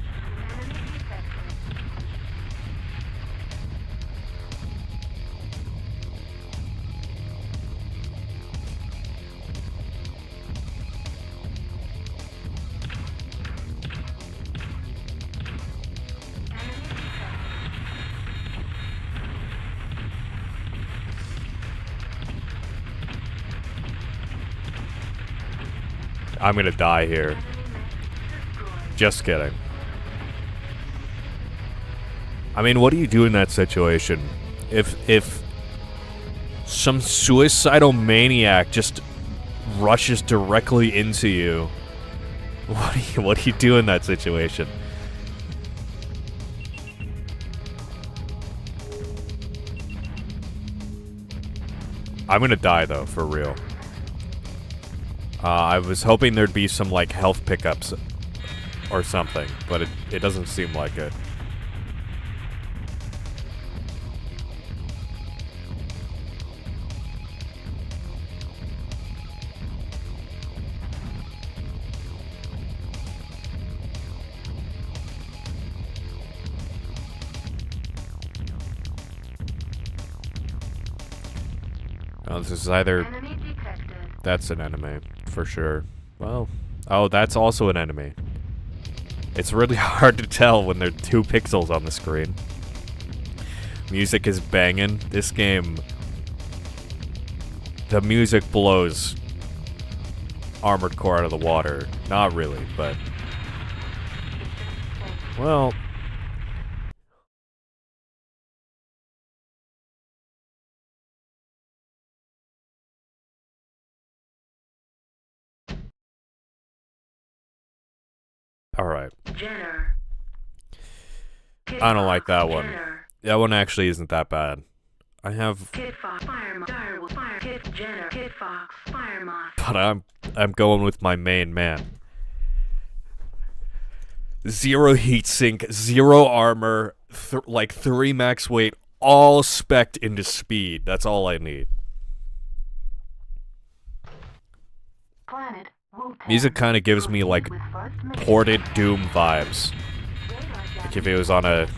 I'm gonna die here. Just kidding. I mean, what do you do in that situation? If some suicidal maniac just rushes directly into you, what do you do in that situation? I'm gonna die though, for real. I was hoping there'd be some like health pickups or something, but it doesn't seem like it. Oh, this is either... Enemy detected. That's an enemy, for sure. Well... Oh, that's also an enemy. It's really hard to tell when there are 2 pixels on the screen. Music is banging. This game... The music blows Armored Core out of the water. Not really, but... Well... Alright. Jenner. I don't like that one. Jenner. That one actually isn't that bad. I have... Kid Fox, Firemoth, Direwolf, Fire, Kid Jenner, Kid Fox, Firemoth. But I'm going with my main man. 0 heatsink, 0 armor, like 3 max weight, all spec'd into speed. That's all I need. Planet. Music kind of gives me like ported Doom vibes. Like if it was on the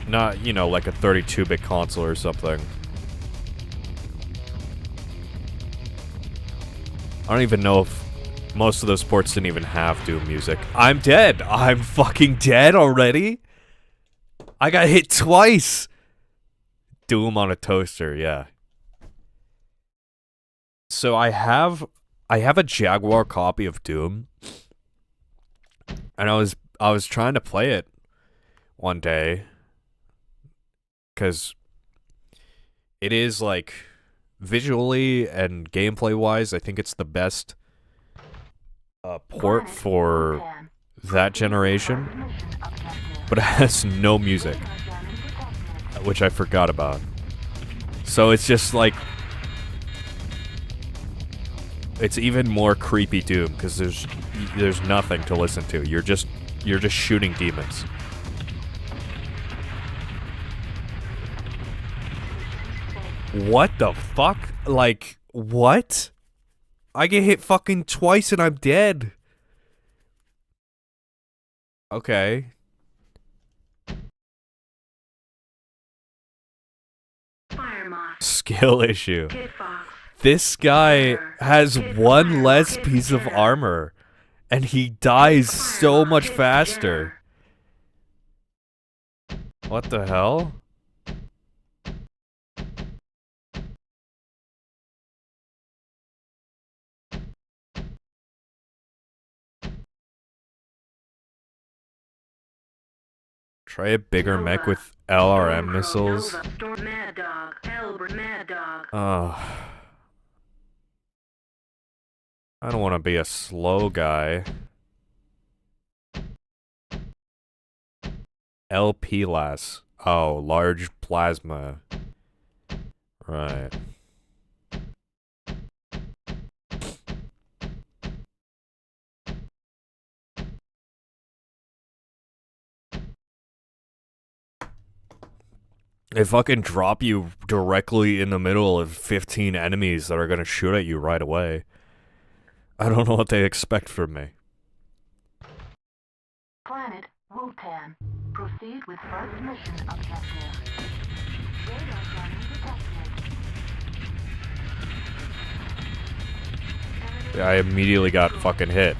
not, you know, like a 32-bit console or something. I don't even know if most of those ports didn't even have Doom music. I'm dead. I'm fucking dead already. I got hit twice. Doom on a toaster, yeah. So I have a Jaguar copy of Doom, and I was trying to play it one day, because it is like visually and gameplay wise, I think it's the best port for that generation, but it has no music, which I forgot about. So it's just like, it's even more creepy Doom because there's nothing to listen to. You're just shooting demons. What the fuck? Like, what? I get hit fucking twice and I'm dead. Okay. Firemoth. Skill issue. Kid Fox. This guy has 1 less piece of armor, and he dies so much faster. What the hell? Try a bigger mech with LRM missiles. Storm Mad Dog. Elbert Mad Dog. I don't want to be a slow guy. LP-LAS. Oh, large plasma. Right. They fucking drop you directly in the middle of 15 enemies that are gonna shoot at you right away. I don't know what they expect from me. Planet Wutan. Proceed with first mission objective. Radar jamming detected. I immediately got fucking hit.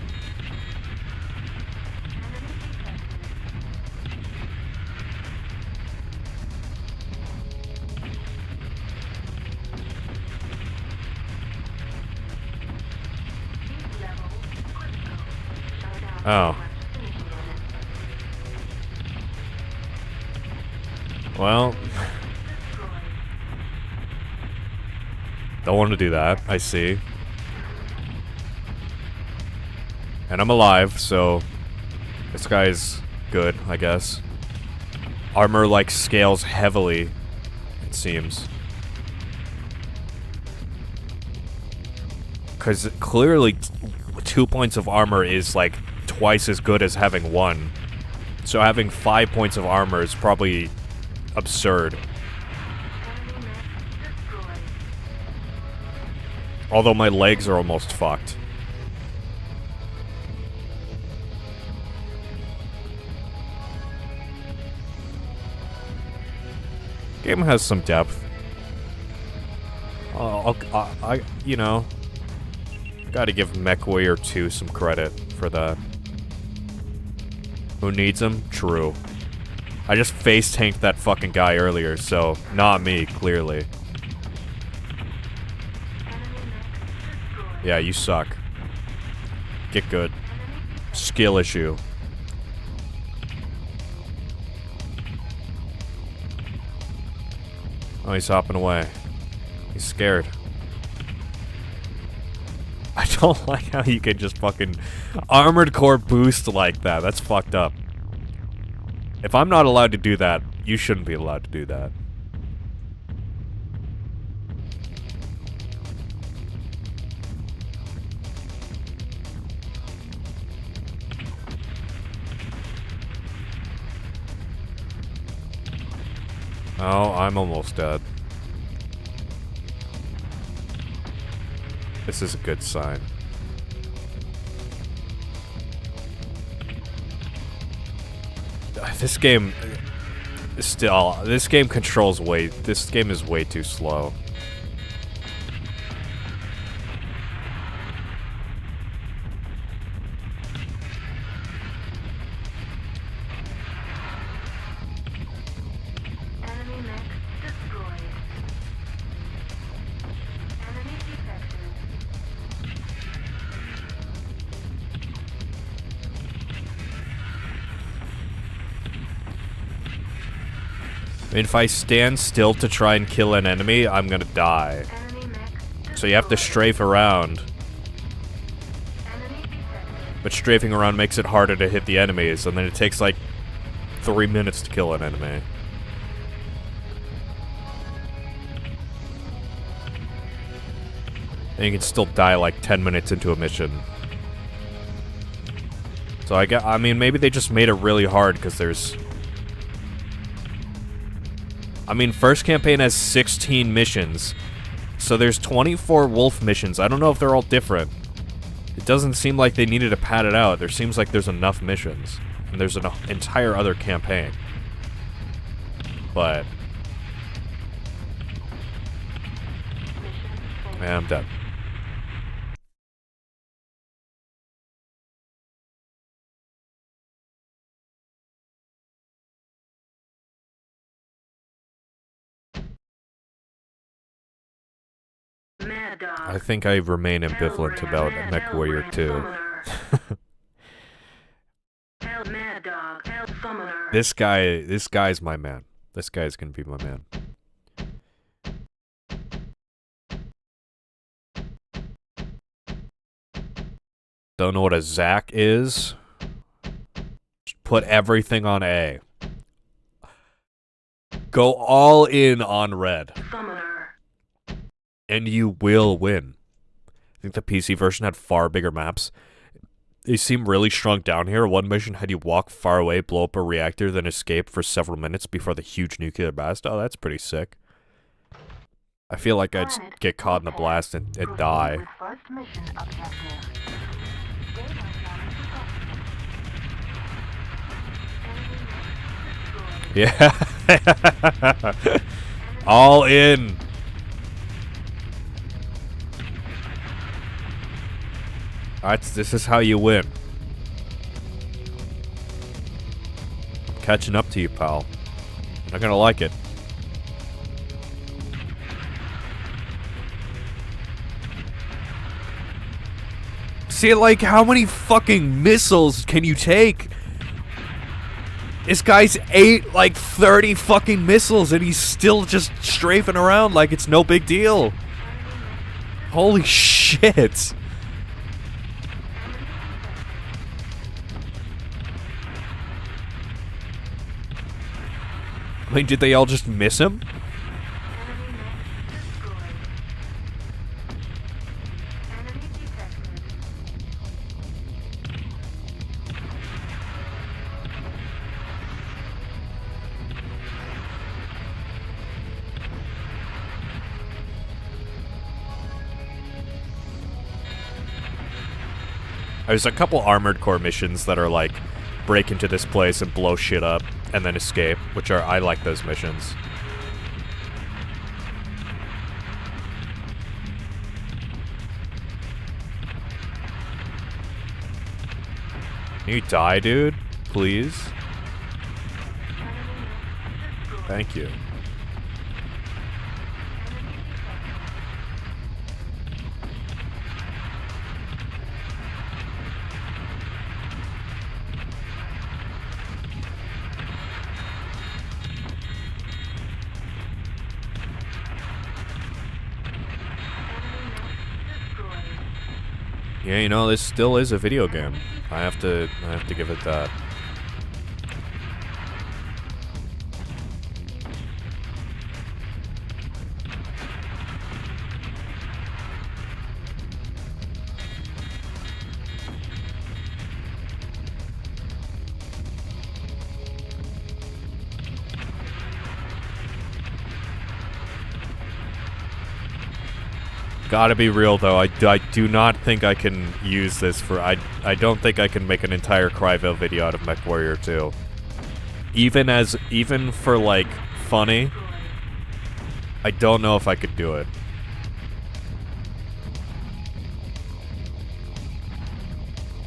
Oh. Well. Don't want to do that, I see. And I'm alive, so this guy's good, I guess. Armor, like, scales heavily, it seems. Because clearly 2 points of armor is, like, twice as good as having 1. So having 5 points of armor is probably absurd. Although my legs are almost fucked. Game has some depth. You know, gotta give MechWarrior 2 some credit for that. Who needs him? True. I just face tanked that fucking guy earlier, so not me, clearly. Yeah, you suck. Get good. Skill issue. Oh, he's hopping away. He's scared. I don't like how you can just fucking armored core boost like that. That's fucked up. If I'm not allowed to do that, you shouldn't be allowed to do that. Oh, I'm almost dead. This is a good sign. This game... Still, this game controls way... This game is way too slow. I mean, if I stand still to try and kill an enemy, I'm gonna die. So you have to strafe around. But strafing around makes it harder to hit the enemies, and then it takes like 3 minutes to kill an enemy. And you can still die like 10 minutes into a mission. So I mean, maybe they just made it really hard because there's... I mean, first campaign has 16 missions. So there's 24 wolf missions. I don't know if they're all different. It doesn't seem like they needed to pad it out. There seems like there's enough missions. And there's an entire other campaign. But... man, I'm dead. I think I remain ambivalent about MechWarrior 2. This guy's my man. This guy's gonna be my man. Don't know what a Zac is? Just put everything on A. Go all in on red. And you will win. I think the PC version had far bigger maps. They seem really shrunk down here. One mission had you walk far away, blow up a reactor, then escape for several minutes before the huge nuclear blast. Oh, that's pretty sick. I feel like I'd get caught in the blast and die. Yeah. All in. This is how you win. I'm catching up to you, pal. You're not gonna like it. See, like, how many fucking missiles can you take? This guy's ate, like, 30 fucking missiles, and he's still just strafing around like it's no big deal. Holy shit. I mean, did they all just miss him? There's a couple Armored Core missions that are like break into this place and blow shit up and then escape, which are, I like those missions. Can you die, dude? Please? Thank you. Yeah, you know, this still is a video game. I have to give it that. Gotta be real though, I do not think I can use this for, I don't think I can make an entire Cryville video out of MechWarrior 2. Even for like, funny, I don't know if I could do it.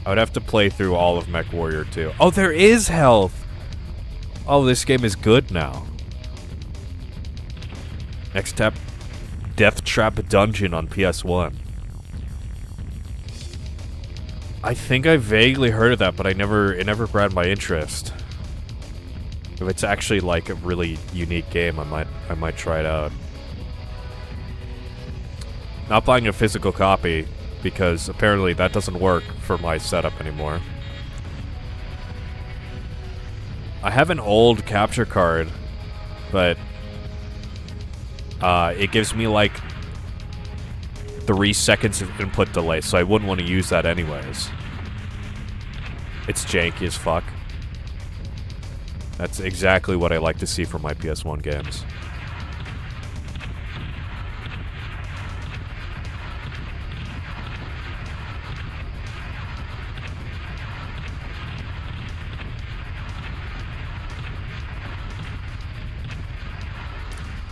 I would have to play through all of MechWarrior 2. Oh, there is health! Oh, this game is good now. Next tap. Death Trap Dungeon on PS1. I think I vaguely heard of that, but it never grabbed my interest. If it's actually like a really unique game, I might try it out. Not buying a physical copy because apparently that doesn't work for my setup anymore. I have an old capture card, but it gives me like 3 seconds of input delay, so I wouldn't want to use that anyways. It's janky as fuck. That's exactly what I like to see from my PS1 games.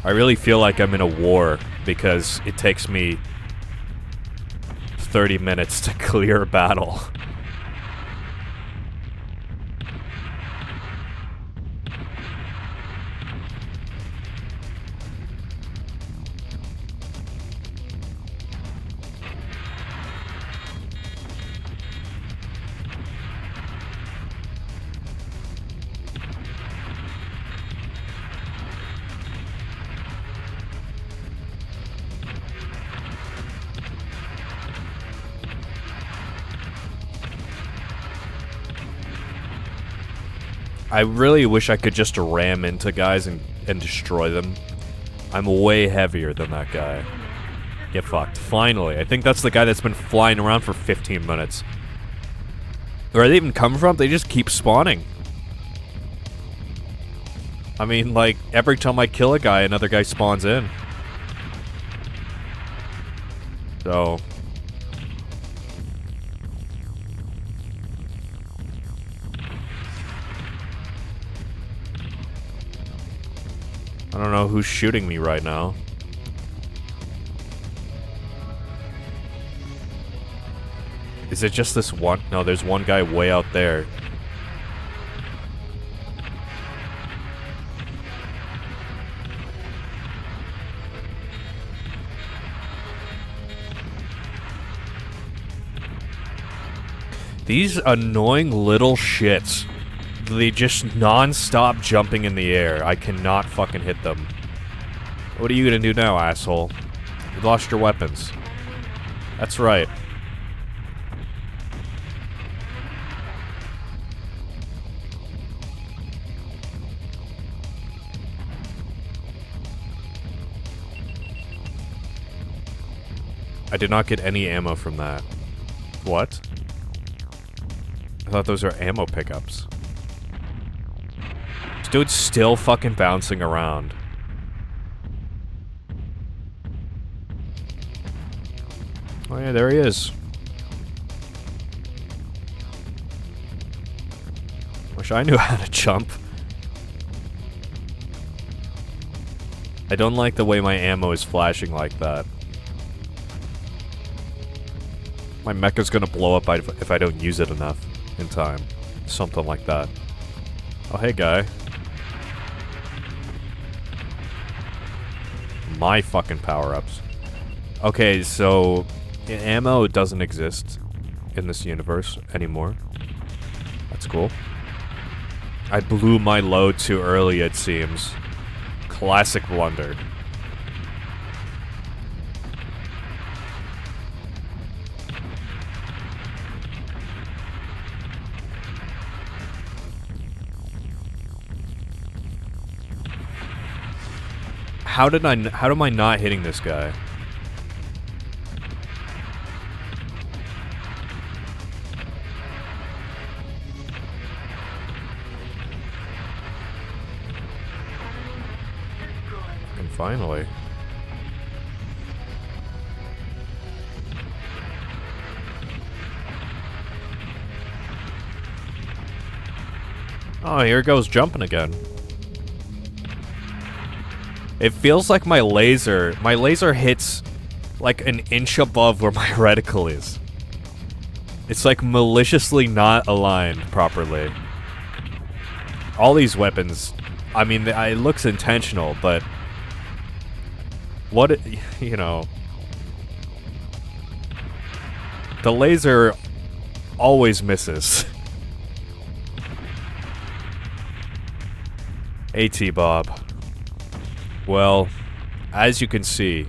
I really feel like I'm in a war because it takes me 30 minutes to clear a battle. I really wish I could just ram into guys and destroy them. I'm way heavier than that guy. Get fucked. Finally. I think that's the guy that's been flying around for 15 minutes. Where they even come from? They just keep spawning. I mean, like, every time I kill a guy, another guy spawns in. So... I don't know who's shooting me right now. Is it just this one? No, there's one guy way out there. These annoying little shits. They just non-stop jumping in the air. I cannot fucking hit them. What are you gonna do now, asshole? You lost your weapons. That's right. I did not get any ammo from that. What? I thought those were ammo pickups. This dude's still fucking bouncing around. Oh yeah, there he is. Wish I knew how to jump. I don't like the way my ammo is flashing like that. My mecha's gonna blow up if I don't use it enough in time. Something like that. Oh, hey, guy. My fucking power-ups. Okay, so ammo doesn't exist in this universe anymore. That's cool. I blew my load too early, it seems. Classic blunder. How am I not hitting this guy? And finally. Oh, here it goes jumping again. It feels like my laser hits like an inch above where my reticle is. It's like maliciously not aligned properly. All these weapons, I mean, it looks intentional, but what, you know, the laser always misses. AT Bob. Well, as you can see,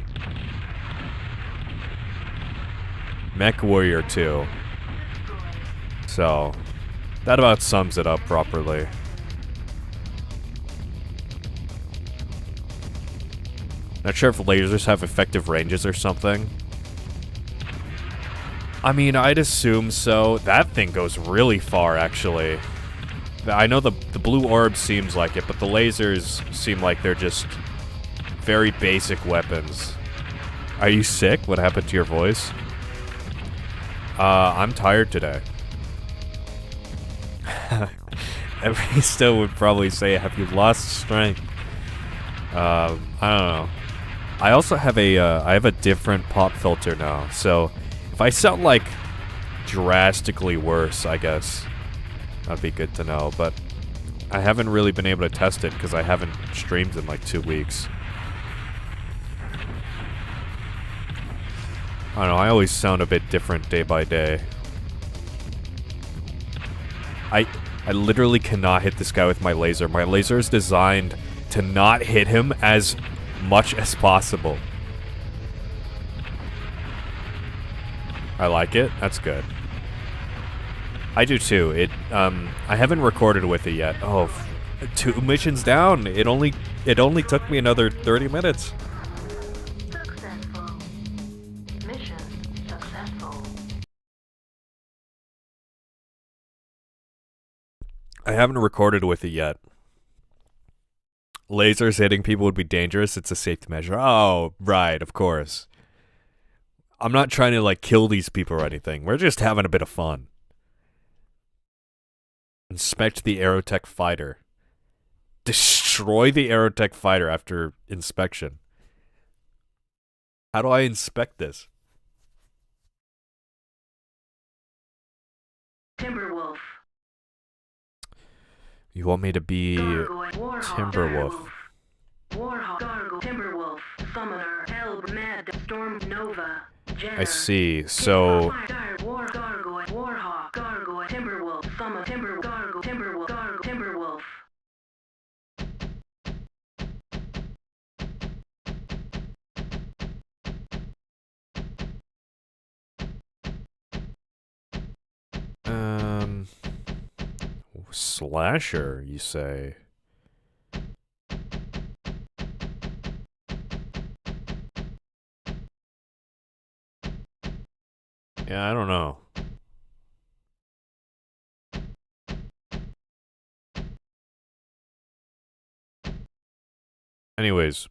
MechWarrior 2. So, that about sums it up properly. Not sure if lasers have effective ranges or something. I mean, I'd assume so. That thing goes really far, actually. I know the blue orb seems like it, but the lasers seem like they're just very basic weapons. Are you sick? What happened to your voice? I'm tired today. Every still would probably say, have you lost strength? I don't know. I also have I have a different pop filter now, so if I sound like drastically worse, I guess that'd be good to know, but I haven't really been able to test it because I haven't streamed in like 2 weeks. I don't know, I always sound a bit different day by day. I literally cannot hit this guy with my laser. My laser is designed to not hit him as much as possible. I like it. That's good. I do too. I haven't recorded with it yet. Oh, 2 missions down. It only took me another 30 minutes. Successful. Mission successful. I haven't recorded with it yet. Lasers hitting people would be dangerous. It's a safety measure. Oh, right, of course. I'm not trying to, like, kill these people or anything. We're just having a bit of fun. Inspect the Aerotech fighter. Destroy the Aerotech fighter after inspection. How do I inspect this? Timberwolf. You want me to be Timberwolf? Warhawk, Gargoyle, Timberwolf, Summoner, Elb, Mad, Storm, Nova, Jenner. I see. So Warhawk, Gargoyle, Slasher, you say? Yeah, I don't know. Anyways,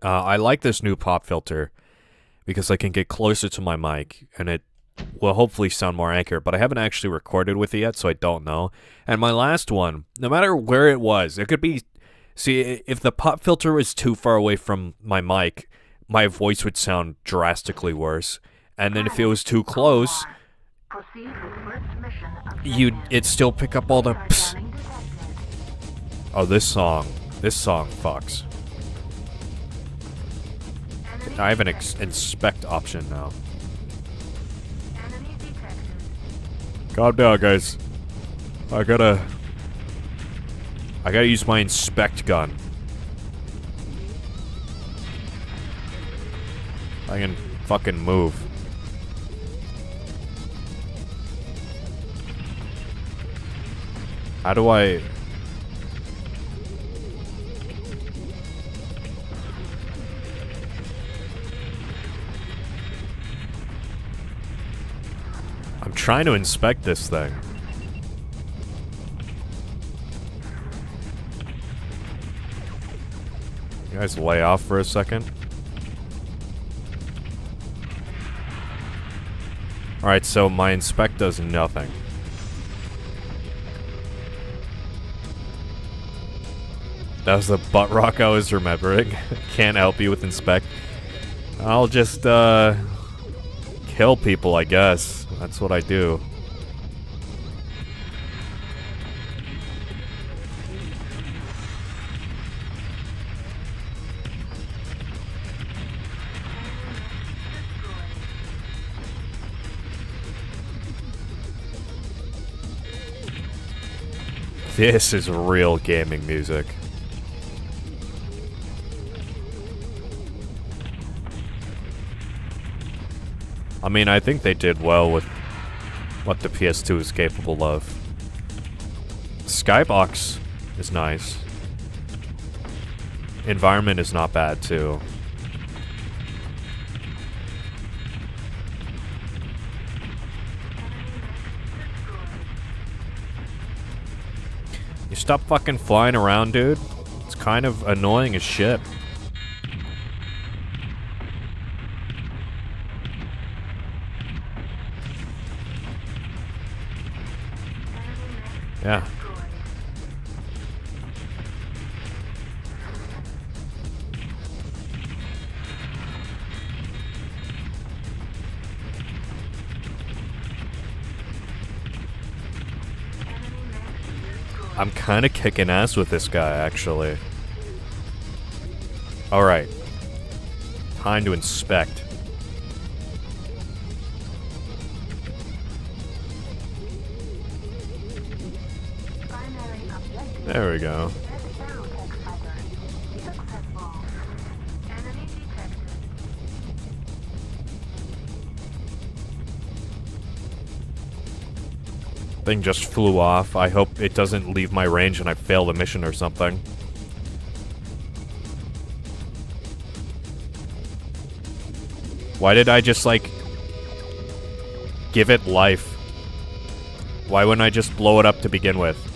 I like this new pop filter because I can get closer to my mic and it will hopefully sound more accurate, but I haven't actually recorded with it yet, so I don't know. And my last one, no matter where it was, it could be... See, if the pop filter was too far away from my mic, my voice would sound drastically worse. And then if it was too close, it'd still pick up all the psst. Oh, this song fucks. I have an inspect option now. Calm down, guys. I gotta use my inspect gun. I can fucking move. How do I... I'm trying to inspect this thing. You guys lay off for a second. Alright, so my inspect does nothing. That was the butt rock I was remembering. Can't help you with inspect. I'll just, kill people, I guess. That's what I do. This is real gaming music. I mean, I think they did well with what the PS2 is capable of. Skybox is nice. Environment is not bad, too. You stop fucking flying around, dude. It's kind of annoying as shit. Yeah. I'm kind of kicking ass with this guy, actually. Alright. Time to inspect. There we go. Thing just flew off. I hope it doesn't leave my range and I fail the mission or something. Why did I just, like, give it life? Why wouldn't I just blow it up to begin with?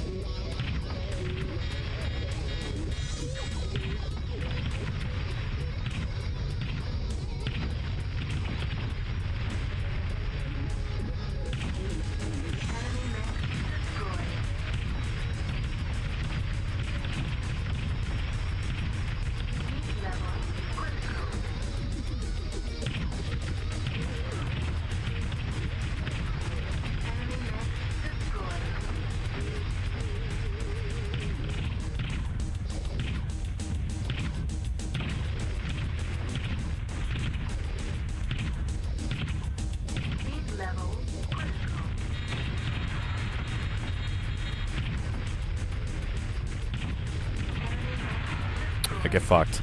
I get fucked.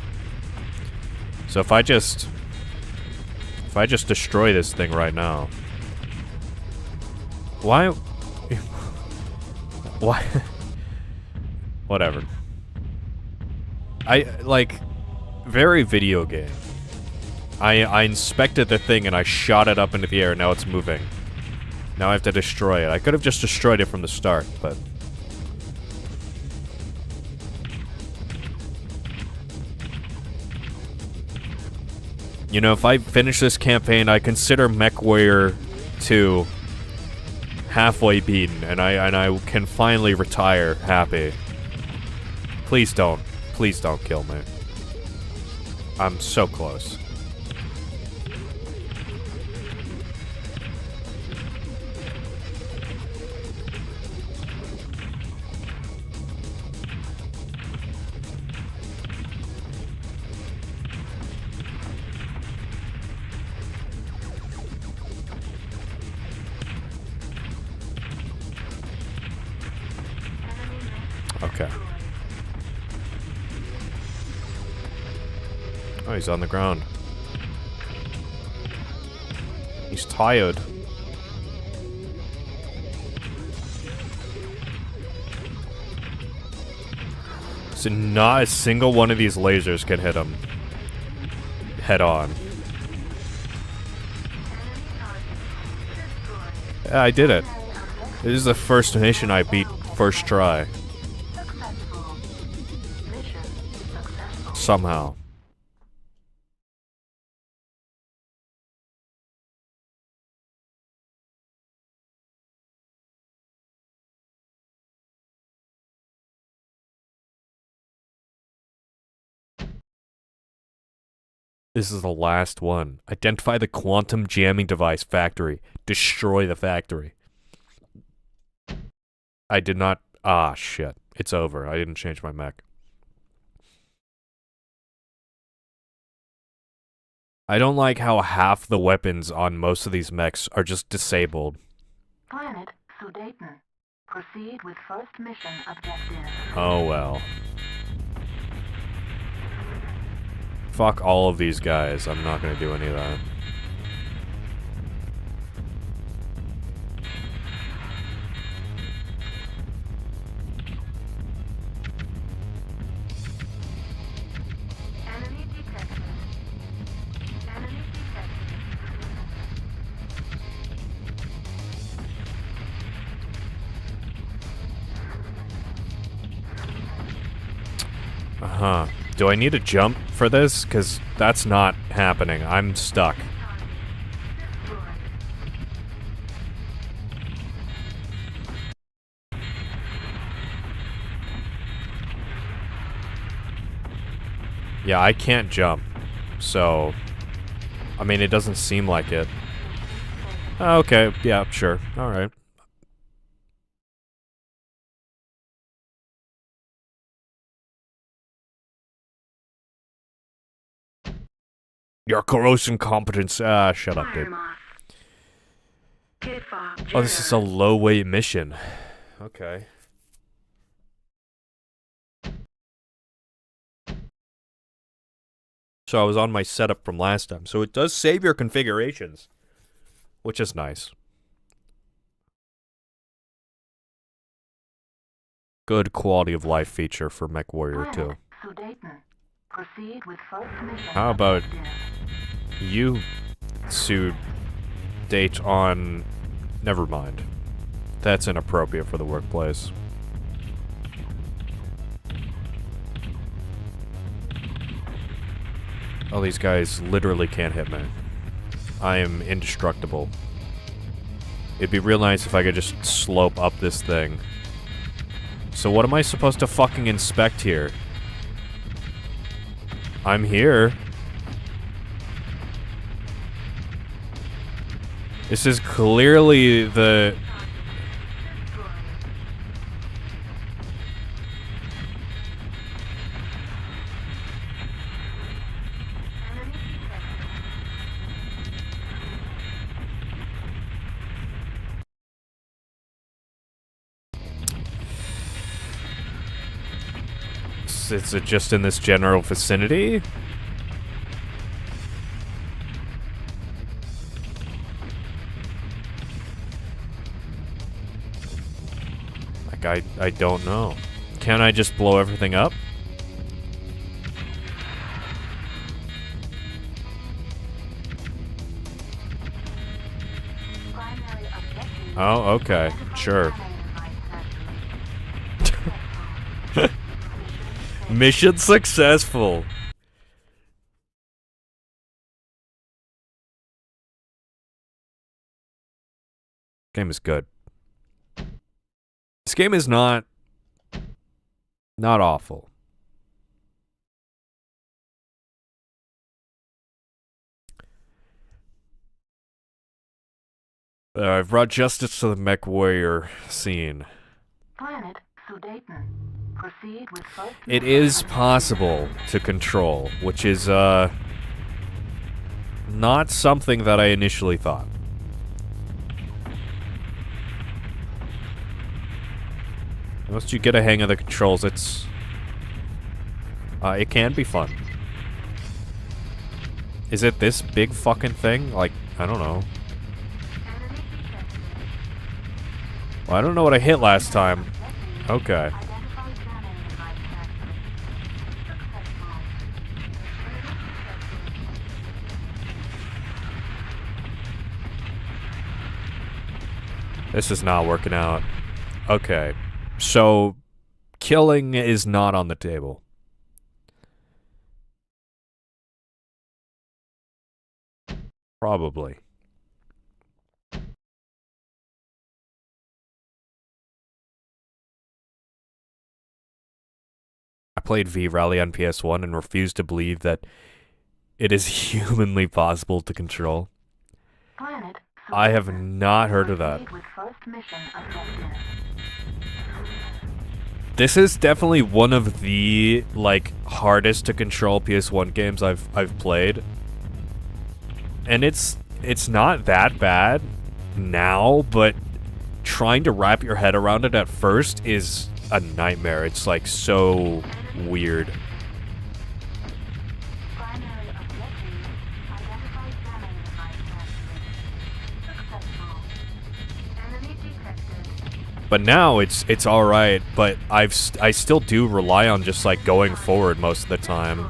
So if I just destroy this thing right now, why? What? Whatever. I, like, very video game. I inspected the thing and I shot it up into the air, now it's moving. Now I have to destroy it. I could have just destroyed it from the start, but... You know, if I finish this campaign, I consider MechWarrior 2 halfway beaten, and I can finally retire happy. Please don't kill me. I'm so close. Okay. Oh, he's on the ground. He's tired. So not a single one of these lasers can hit him head on. Yeah, I did it. This is the first mission I beat first try. Successful. Mission successful. Somehow. This is the last one. Identify the quantum jamming device factory. Destroy the factory. I did not... Ah, shit. It's over. I didn't change my mech. I don't like how half the weapons on most of these mechs are just disabled. Planet Sudaten. Proceed with first mission objective. Oh well. Fuck all of these guys. I'm not gonna do any of that. Enemy detected. Enemy detected. Uh-huh. Do I need to jump for this? Because that's not happening. I'm stuck. Yeah, I can't jump. So, I mean, it doesn't seem like it. Okay, yeah, sure. Alright. Your corrosion competence. Ah, shut up, dude. Oh, this is a low-weight mission. Okay. So I was on my setup from last time. So it does save your configurations, which is nice. Good quality of life feature for MechWarrior 2. Sudaten. Proceed with first mission. How about objective. you date on... Never mind. That's inappropriate for the workplace. Oh, these guys literally can't hit me. I am indestructible. It'd be real nice if I could just slope up this thing. So what am I supposed to fucking inspect here? I'm here. This is clearly the... Is it just in this general vicinity? I Like, I don't know. Can I just blow everything up? Primary objective. Oh, okay. Sure. Mission successful. Game is good. This game is not awful. I've brought justice to the MechWarrior scene. Planet Sudaten. Proceed with first It mission is possible to control, which is not something that I initially thought. Once you get a hang of the controls, it can be fun. Is it this big fucking thing? Like, I don't know. Well, I don't know what I hit last time. Okay. This is not working out. Okay. So, killing is not on the table. Probably. I played V-Rally on PS1 and refused to believe that it is humanly possible to control. Planet I have Sudaten. not heard of that. Proceed with first mission objective. This is definitely one of the, like, hardest to control PS1 games I've played. And it's not that bad now, but trying to wrap your head around it at first is a nightmare. It's like so weird. Primary objective. Identify jamming device activated. Successful. Enemy detected. But now it's all right, but I still do rely on just like going forward most of the time.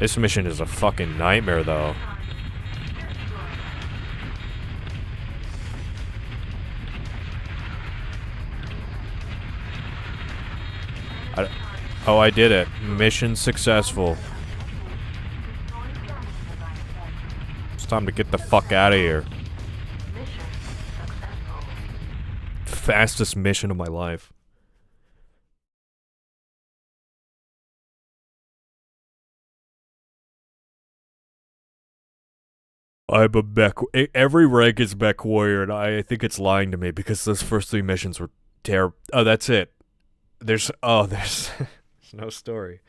This mission is a fucking nightmare, though. Oh, I did it. Mission successful. It's time to get the fuck out of here. Mission successful. Fastest mission of my life. I'm a mech. Every rank is MechWarrior, and I think it's lying to me because those first three missions were terrible. Oh, that's it. There's there's no story.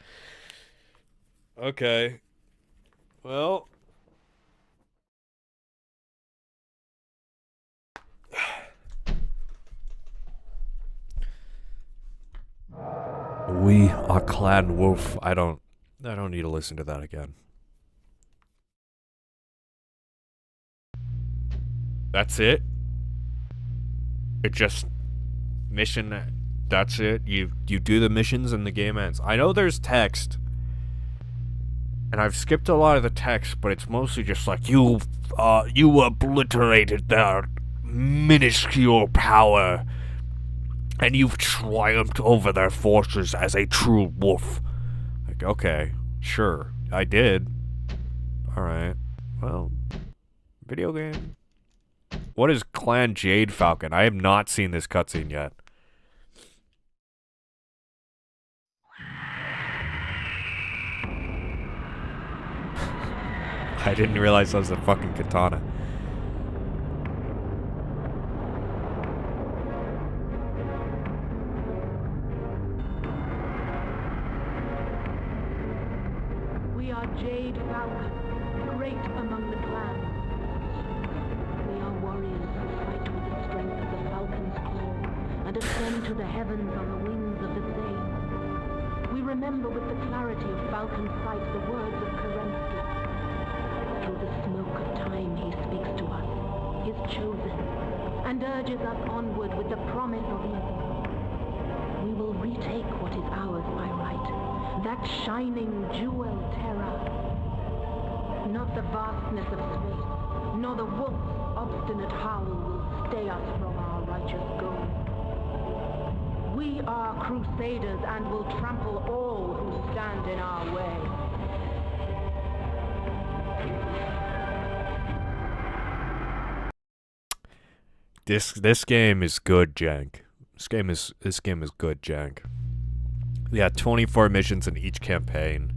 Okay. Well. We are Clan Wolf. I don't need to listen to that again. That's it? It just mission, that's it? You do the missions and the game ends. I know there's text. And I've skipped a lot of the text, but it's mostly just like you obliterated their minuscule power and you've triumphed over their forces as a true wolf. Like, okay, sure, I did. Alright. Well, video game. What is Clan Jade Falcon? I have not seen this cutscene yet. I didn't realize that was a fucking katana. We are Jade Falcon, great among the clans. We are warriors who fight with the strength of the falcon's claw and ascend to the heavens on the wings of the same. We remember with the clarity of Falcon's sight the words of Kerensky. Through the smoke of time he speaks to us, his chosen, and urges us onward with the promise of evil. We will retake what is ours by right, that shining jewel terror. Not the vastness of space, nor the wolf's obstinate howl will stay us from our righteous goal. We are crusaders and will trample all who stand in our way. This game is good, Jank. This game is good, Jank. We got 24 missions in each campaign.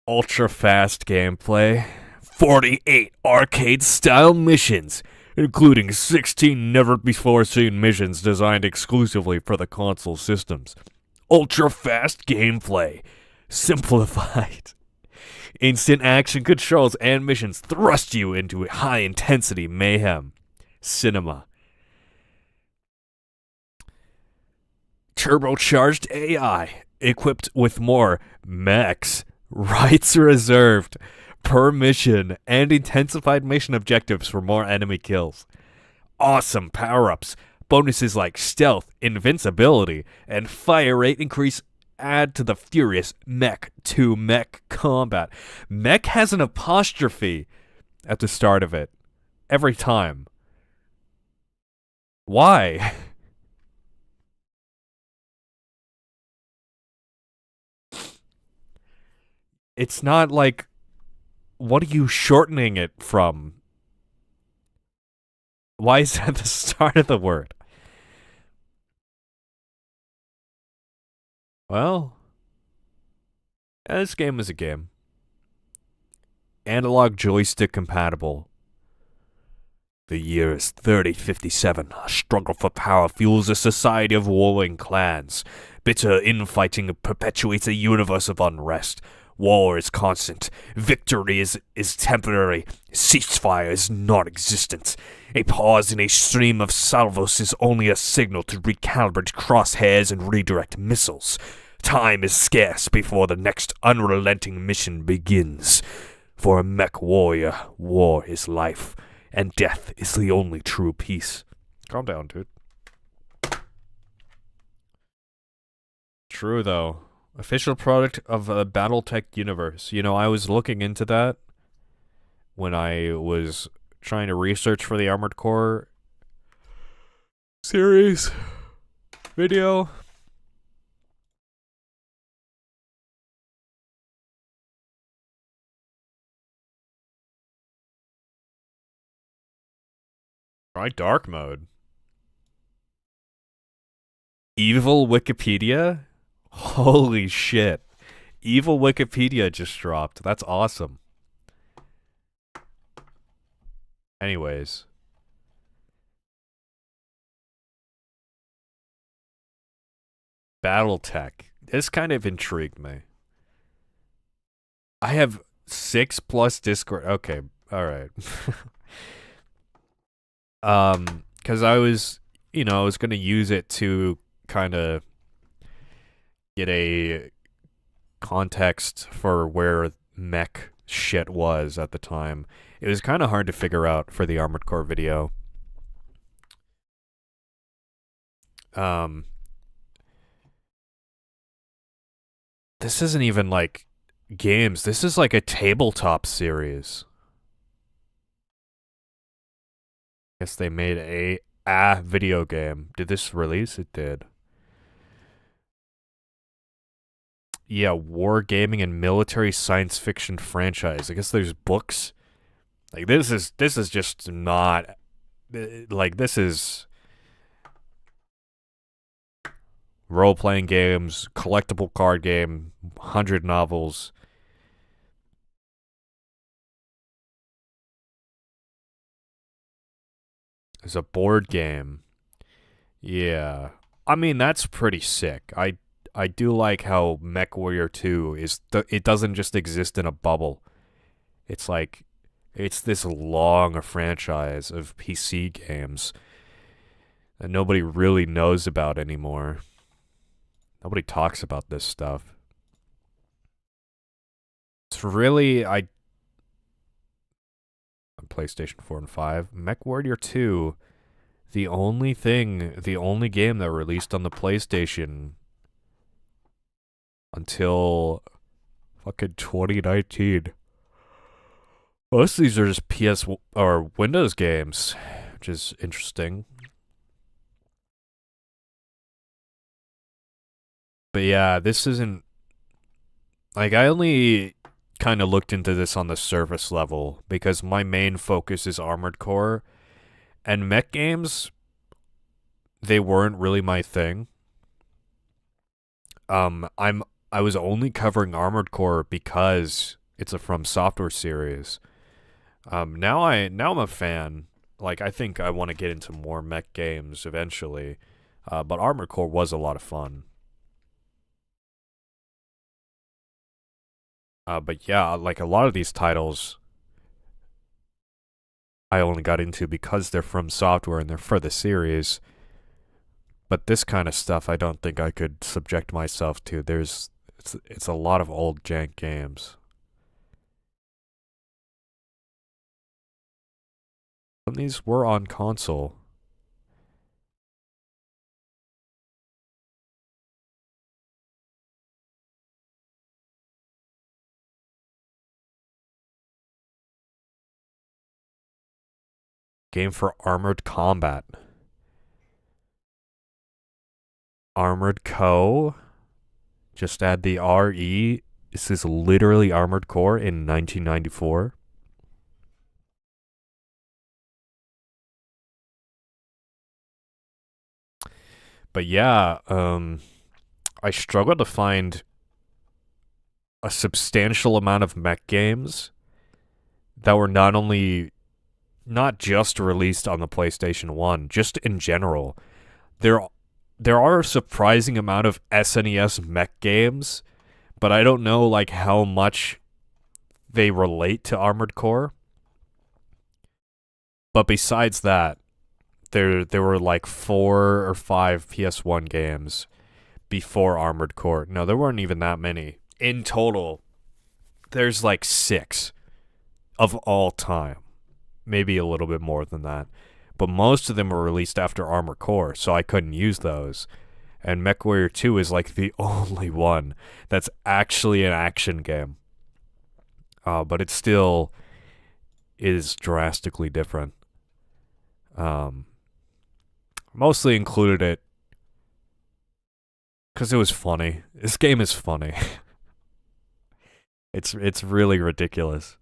Ultra fast gameplay. 48 arcade-style missions, including 16 never-before-seen missions designed exclusively for the console systems. Ultra-fast gameplay. Simplified. Instant action controls and missions thrust you into high-intensity mayhem. Cinema. Turbocharged AI, equipped with more mechs. Rights reserved per mission and intensified mission objectives for more enemy kills. Awesome power-ups. Bonuses like stealth, invincibility, and fire rate increase add to the furious mech-to-mech combat. Mech has an apostrophe at the start of it. Every time. Why? It's not like... What are you shortening it from? Why is that the start of the word? Well, yeah, this game is a game. Analog joystick compatible. The year is 3057. A struggle for power fuels a society of warring clans. Bitter infighting perpetuates a universe of unrest. War is constant. Victory is temporary. Ceasefire is non-existent. A pause in a stream of salvos is only a signal to recalibrate crosshairs and redirect missiles. Time is scarce before the next unrelenting mission begins. For a MechWarrior, war is life, and death is the only true peace. Calm down, dude. True, though. Official product of the Battletech universe. You know, I was looking into that when I was trying to research for the Armored Core series video. Try dark mode. Evil Wikipedia? Holy shit. Evil Wikipedia just dropped. That's awesome. Anyways. Battletech. This kind of intrigued me. I have 6+ Discord. Okay, alright. Because I was gonna use it to kind of get a context for where mech shit was at the time. It was kind of hard to figure out for the Armored Core video. This isn't even like games. This is like a tabletop series. Guess they made a video game. Did this release? It did. Yeah, wargaming and military science fiction franchise. I guess there's books. Like this is just not like this is role-playing games, collectible card game, 100 novels. There's a board game. Yeah. I mean, that's pretty sick. I do like how MechWarrior 2 it doesn't just exist in a bubble. It's like it's this long franchise of PC games that nobody really knows about anymore. Nobody talks about this stuff. It's really on PlayStation 4 and 5. MechWarrior 2, the only game that released on the PlayStation until fucking 2019. Most of these are just PS or Windows games, which is interesting. But yeah, this isn't like I only kind of looked into this on the surface level because my main focus is Armored Core and mech games. They weren't really my thing. I was only covering Armored Core because it's a From Software series. Now I'm a fan. Like I think I want to get into more mech games eventually. But Armored Core was a lot of fun. But yeah, like a lot of these titles I only got into because they're From Software and they're for the series. But this kind of stuff I don't think I could subject myself to. It's a lot of old jank games. Some of these were on console. Game for Armored Combat. Armored Co. Just add the RE. This is literally Armored Core in 1994. But yeah, I struggled to find a substantial amount of mech games that were not just released on the PlayStation 1, just in general. There are a surprising amount of SNES mech games, but I don't know like how much they relate to Armored Core. But besides that, there were like 4 or 5 PS1 games before Armored Core. No, there weren't even that many. In total, there's like 6 of all time. Maybe a little bit more than that. But most of them were released after Armored Core, so I couldn't use those. And MechWarrior 2 is like the only one that's actually an action game. But it still is drastically different. Mostly included it because it was funny. This game is funny. It's really ridiculous.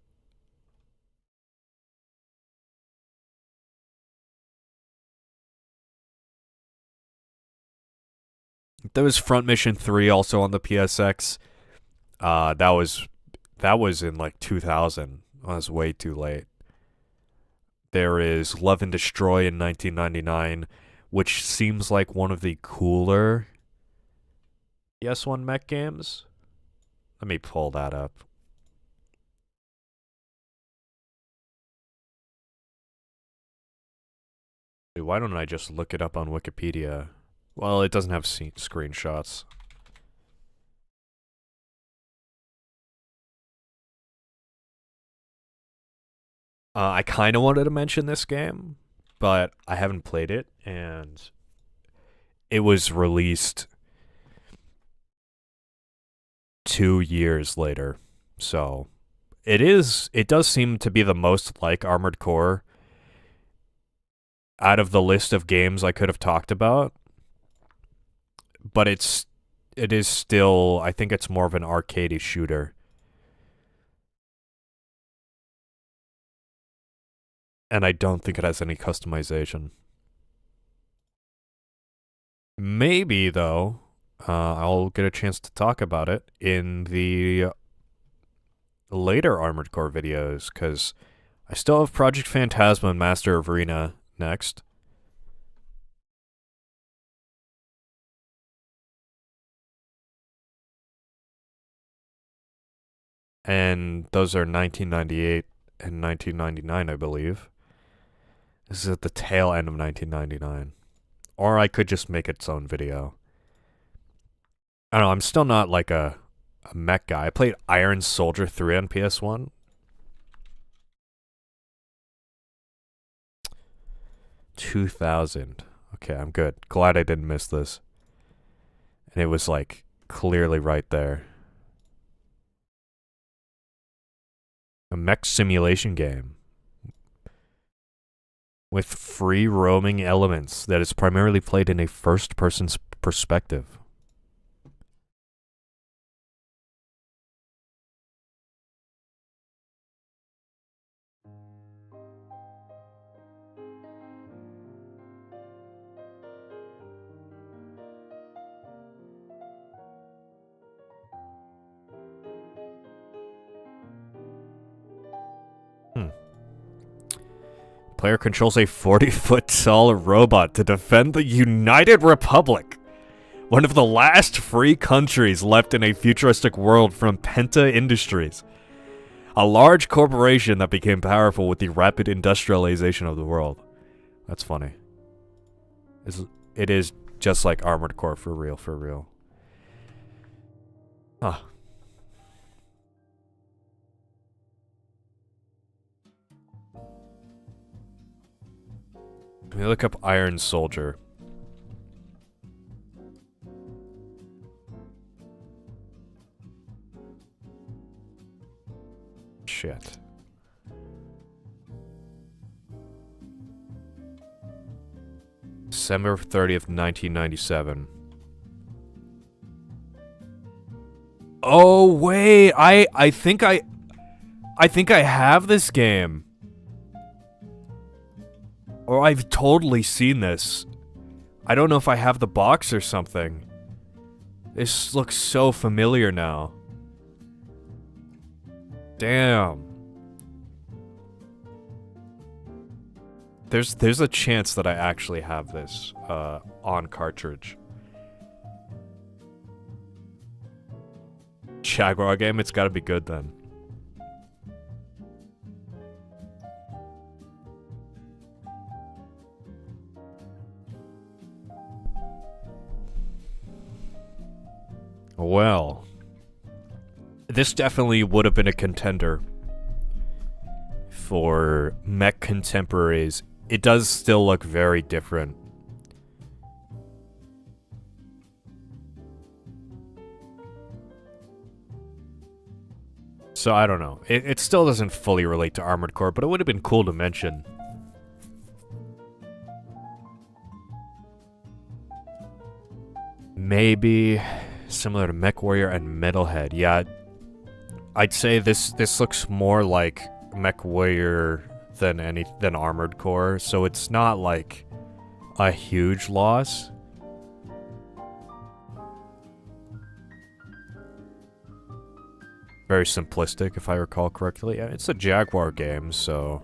There was Front Mission 3 also on the PSX. That was in like 2000. That was way too late. There is Love and Destroy in 1999, which seems like one of the cooler PS1 mech games. Let me pull that up. Why don't I just look it up on Wikipedia? Well, it doesn't have screenshots. I kind of wanted to mention this game, but I haven't played it, and it was released 2 years later. So it does seem to be the most like Armored Core out of the list of games I could have talked about. But it is still, I think it's more of an arcadey shooter. And I don't think it has any customization. Maybe, though, I'll get a chance to talk about it in the later Armored Core videos, because I still have Project Phantasma and Master of Arena next. And those are 1998 and 1999, I believe. This is at the tail end of 1999. Or I could just make its own video. I don't know, I'm still not like a mech guy. I played Iron Soldier 3 on PS1. $2,000. Okay, I'm good. Glad I didn't miss this. And it was like clearly right there. A mech simulation game with free roaming elements that is primarily played in a first person's perspective. Player controls a 40-foot-tall robot to defend the United Republic, one of the last free countries left in a futuristic world from Penta Industries, a large corporation that became powerful with the rapid industrialization of the world. That's funny. It is just like Armored Core for real, for real. Huh. Let me look up Iron Soldier. Shit. December 30th, 1997. Oh wait, I think I have this game. Or I've totally seen this. I don't know if I have the box or something. This looks so familiar now. Damn. There's a chance that I actually have this on cartridge. Jaguar game, it's gotta be good then. Well, this definitely would have been a contender for mech contemporaries. It does still look very different. So I don't know. It still doesn't fully relate to Armored Core, but it would have been cool to mention. Maybe similar to MechWarrior and Metalhead. Yeah, I'd say this looks more like MechWarrior than Armored Core, so it's not like a huge loss. Very simplistic, if I recall correctly. It's a Jaguar game, so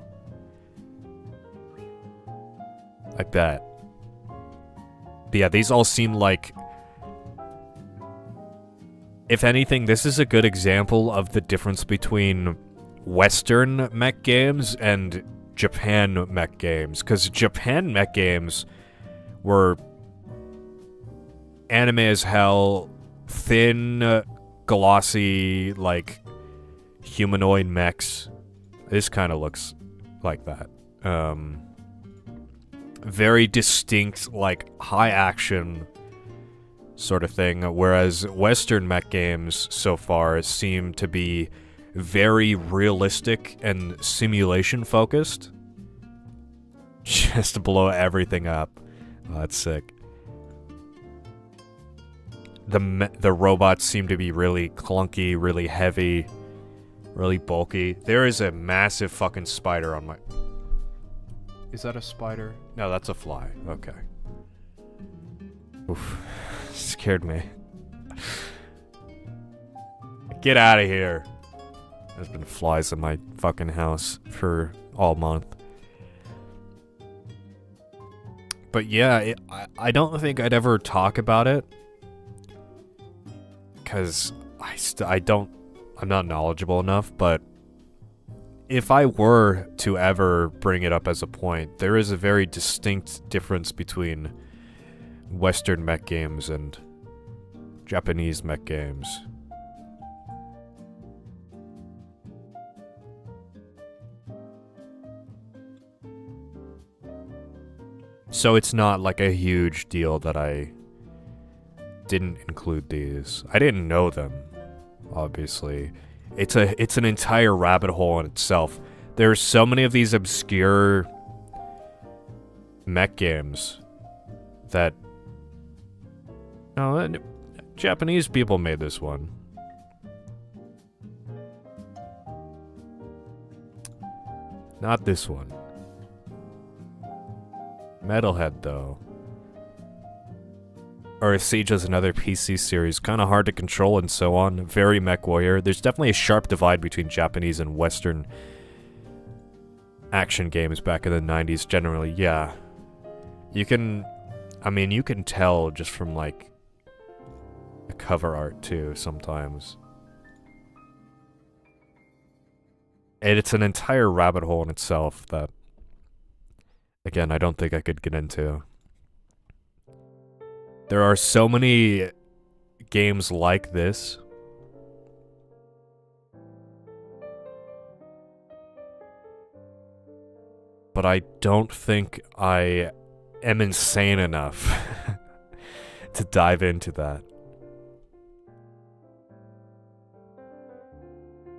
I bet. But yeah, these all seem like, if anything, this is a good example of the difference between Western mech games and Japan mech games. Because Japan mech games were anime as hell, thin, glossy, like, humanoid mechs. This kind of looks like that. Very distinct, like, high action sort of thing, whereas Western mech games so far seem to be very realistic and simulation focused. Just to blow everything up. Oh, that's sick. The robots seem to be really clunky, really heavy, really bulky. There is a massive fucking spider on my... Is that a spider? No, that's a fly. Okay. Oof. Scared me. Get out of here. There's been flies in my fucking house for all month. But yeah, I don't think I'd ever talk about it. Because I'm not knowledgeable enough, but if I were to ever bring it up as a point, there is a very distinct difference between Western mech games and Japanese mech games. So it's not like a huge deal that I didn't include these. I didn't know them, obviously. It's an entire rabbit hole in itself. There's so many of these obscure mech games that Japanese people made this one. Not this one. Metalhead, though. Earth Siege is another PC series, kind of hard to control and so on. Very MechWarrior. There's definitely a sharp divide between Japanese and Western action games back in the 90s generally, yeah. You can tell just from, like, the cover art, too, sometimes. And it's an entire rabbit hole in itself that, again, I don't think I could get into. There are so many games like this. But I don't think I am insane enough to dive into that.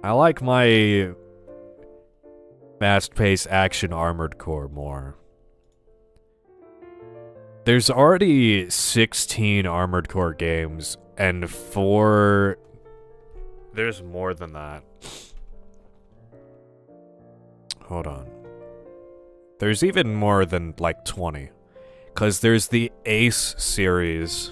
I like my fast-paced action armored core more. There's already 16 Armored Core games, and 4... There's more than that. Hold on. There's even more than, like, 20. Because there's the Ace series.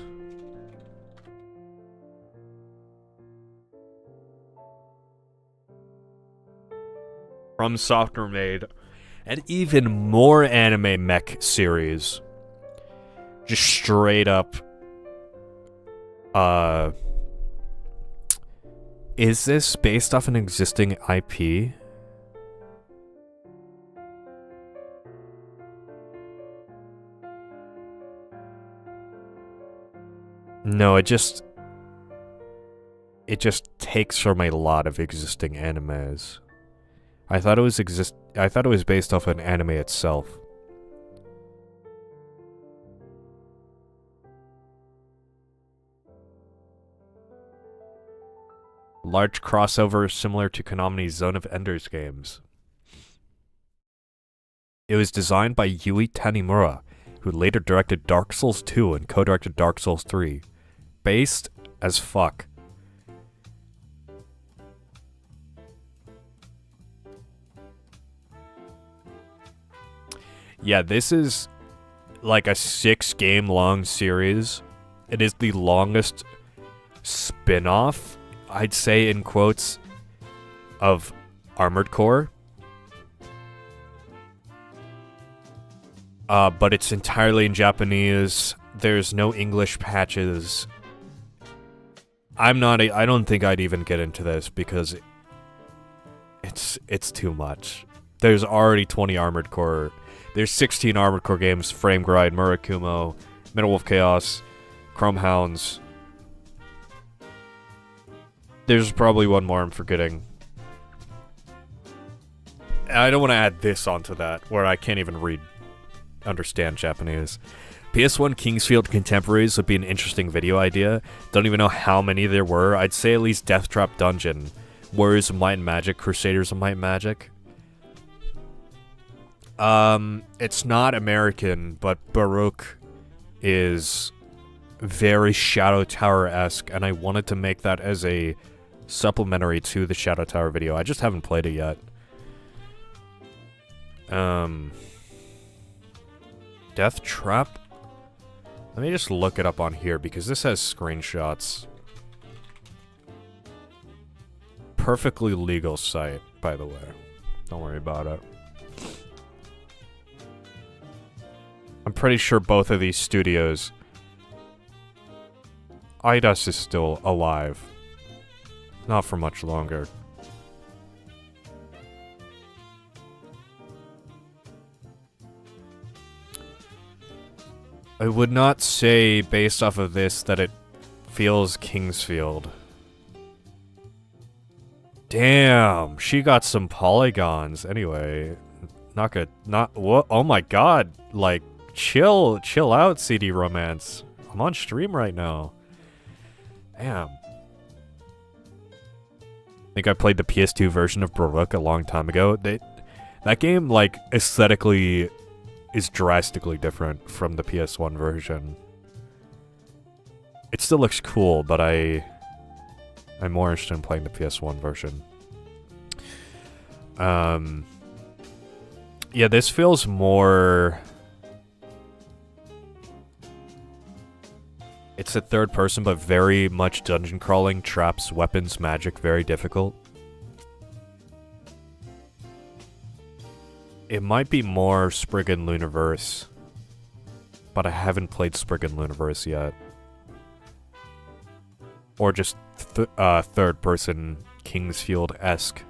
From Software made. And even more anime mech series. Just straight up, is this based off an existing IP? No, it just takes from a lot of existing animes. I thought it was based off an anime itself. Large crossover similar to Konami's Zone of Enders games. It was designed by Yui Tanimura, who later directed Dark Souls 2 and co-directed Dark Souls 3. Based as fuck. Yeah, this is like a 6-game long series. It is the longest spin-off, I'd say in quotes, of Armored Core. But it's entirely in Japanese. There's no English patches. I don't think I'd even get into this because it's too much. There's already 20 Armored Core. There's 16 Armored Core games: Frame Grind, Murakumo, Metal Wolf Chaos, Chrome Hounds. There's probably one more I'm forgetting. I don't want to add this onto that, where I can't even understand Japanese. PS1 Kingsfield Contemporaries would be an interesting video idea. Don't even know how many there were. I'd say at least Death Trap Dungeon, Warriors of Might and Magic, Crusaders of Might and Magic. It's not American, but Baruch is very Shadow Tower-esque, and I wanted to make that as a supplementary to the Shadow Tower video. I just haven't played it yet. Death Trap? Let me just look it up on here, because this has screenshots. Perfectly legal site, by the way. Don't worry about it. I'm pretty sure both of these studios... Eidos is still alive. Not for much longer. I would not say, based off of this, that it feels Kingsfield. Damn, she got some polygons. Anyway, not good. Not what? Oh my god! Like, chill out, CD Romance. I'm on stream right now. Damn. I think I played the PS2 version of Baroque a long time ago. That game, like, aesthetically is drastically different from the PS1 version. It still looks cool, but I'm more interested in playing the PS1 version. Yeah, this feels more... It's a third person, but very much dungeon crawling, traps, weapons, magic, very difficult. It might be more Spriggan Luniverse, but I haven't played Spriggan Luniverse yet. Or just third person Kingsfield-esque.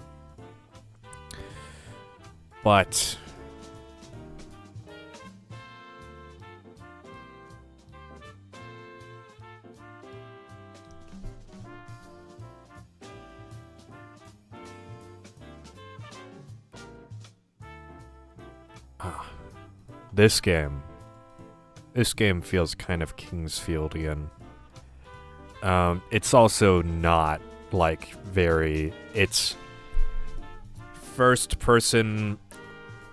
But... This game feels kind of Kingsfieldian. It's also not, like, very... It's... First person...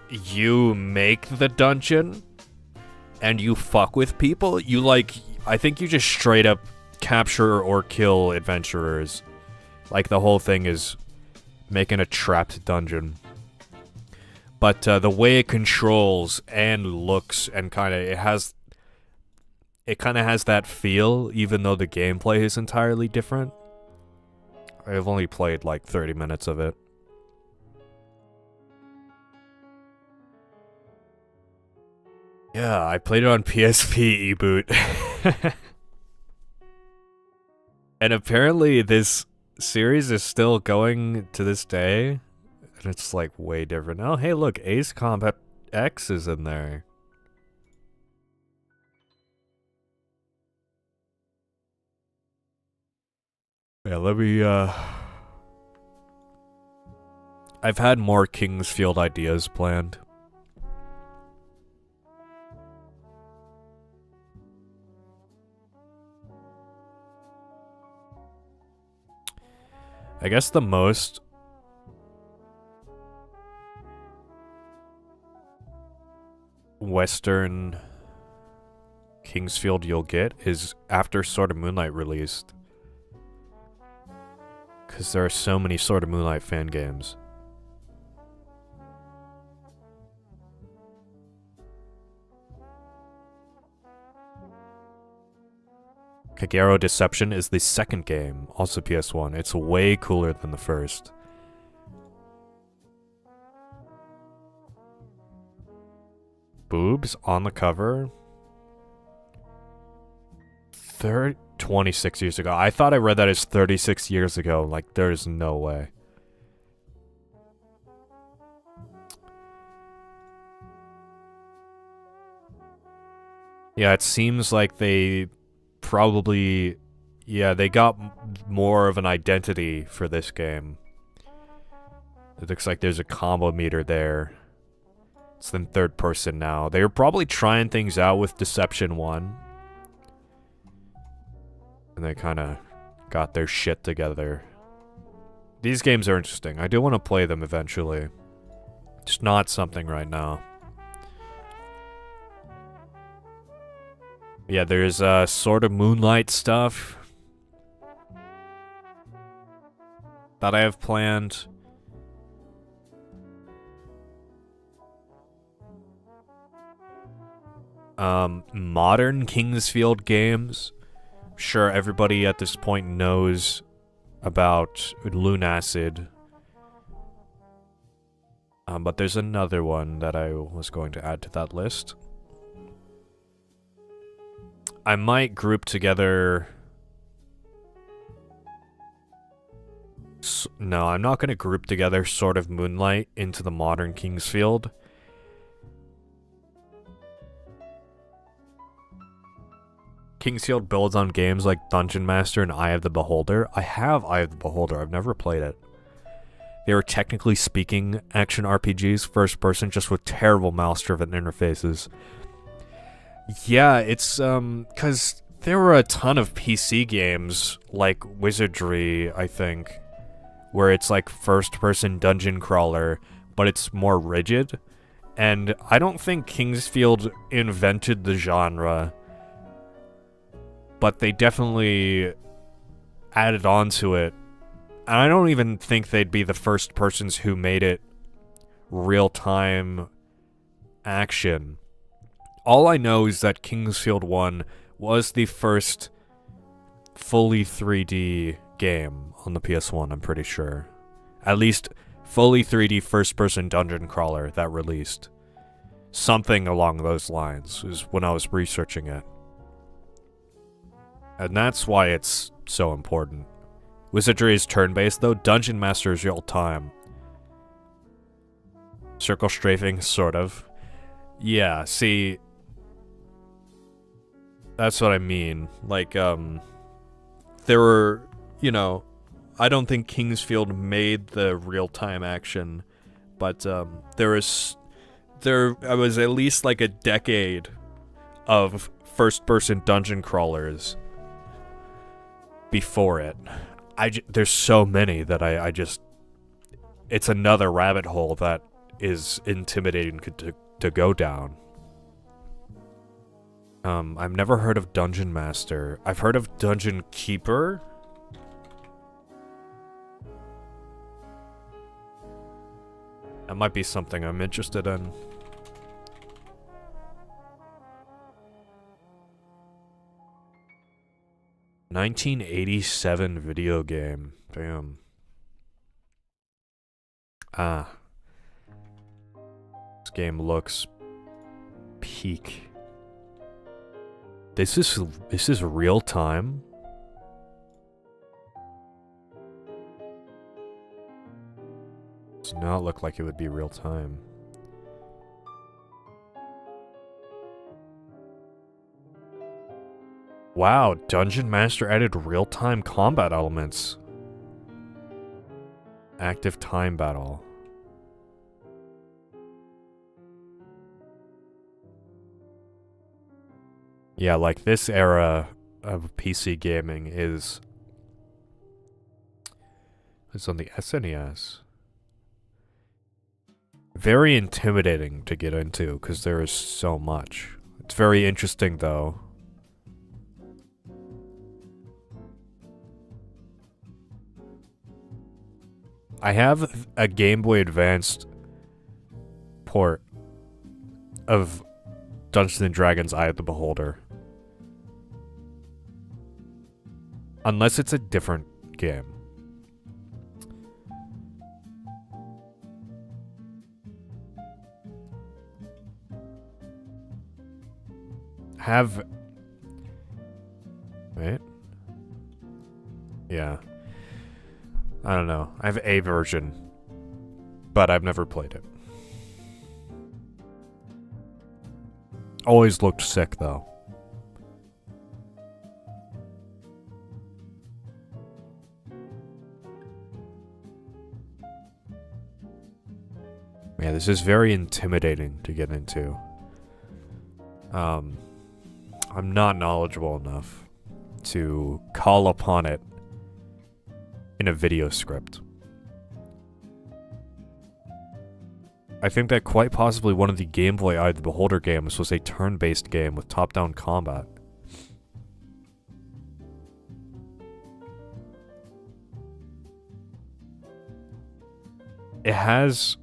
You make the dungeon, and you fuck with people. You, like... I think you just straight up capture or kill adventurers. Like, the whole thing is making a trapped dungeon. But the way it controls and looks and kind of... It kind of has that feel, even though the gameplay is entirely different. I've only played like 30 minutes of it. Yeah, I played it on PSP e-boot. And apparently this series is still going to this day. And it's like way different. Oh, hey, look, Ace Combat X is in there. Yeah, let me, I've had more Kingsfield ideas planned. I guess the most... Western Kingsfield you'll get is after Sword of Moonlight released. Because there are so many Sword of Moonlight fan games. Kagero Deception is the second game, also PS1. It's way cooler than the first. Boobs on the cover? 26 years ago. I thought I read that as 36 years ago. Like, there's no way. Yeah, it seems like they probably... Yeah, they got more of an identity for this game. It looks like there's a combo meter there. It's in third person now. They were probably trying things out with Deception 1. And they kind of got their shit together. These games are interesting. I do want to play them eventually. Just not something right now. Yeah, there's Sword of Moonlight stuff that I have planned. Modern Kingsfield games. Sure, everybody at this point knows about Lunacid. But there's another one that I was going to add to that list. I might group together... No, I'm not going to group together Sword of Moonlight into the modern Kingsfield. Kingsfield builds on games like Dungeon Master and Eye of the Beholder. I have Eye of the Beholder. I've never played it. They were technically speaking action RPGs, first person, just with terrible mouse-driven interfaces. Yeah, it's, because there were a ton of PC games, like Wizardry, I think, where it's like first-person dungeon crawler, but it's more rigid. And I don't think Kingsfield invented the genre, but they definitely added on to it. And I don't even think they'd be the first persons who made it real-time action. All I know is that Kingsfield 1 was the first fully 3D game on the PS1, I'm pretty sure. At least fully 3D first-person dungeon crawler that released. Something along those lines is when I was researching it. And that's why it's so important. Wizardry is turn-based, though. Dungeon Master is real-time. Circle strafing, sort of. Yeah, see... That's what I mean. Like, there were, you know... I don't think Kingsfield made the real-time action, but, there was at least, like, a decade of first-person dungeon crawlers before it. There's so many that I just... It's another rabbit hole that is intimidating to go down. I've never heard of Dungeon Master. I've heard of Dungeon Keeper. That might be something I'm interested in. ...1987 video game. Damn. Ah. This game looks... peak. This is real time? Does not look like it would be real time. Wow, Dungeon Master added real-time combat elements. Active time battle. Yeah, like this era of PC gaming is... It's on the SNES. Very intimidating to get into, because there is so much. It's very interesting, though. I have a Game Boy Advanced port of Dungeons & Dragons Eye of the Beholder. Unless it's a different game. Wait. Yeah. I don't know. I have a version, but I've never played it. Always looked sick, though. Yeah, this is very intimidating to get into. I'm not knowledgeable enough to call upon it in a video script. I think that quite possibly one of the Game Boy Eye of the Beholder games was a turn-based game with top-down combat. It has...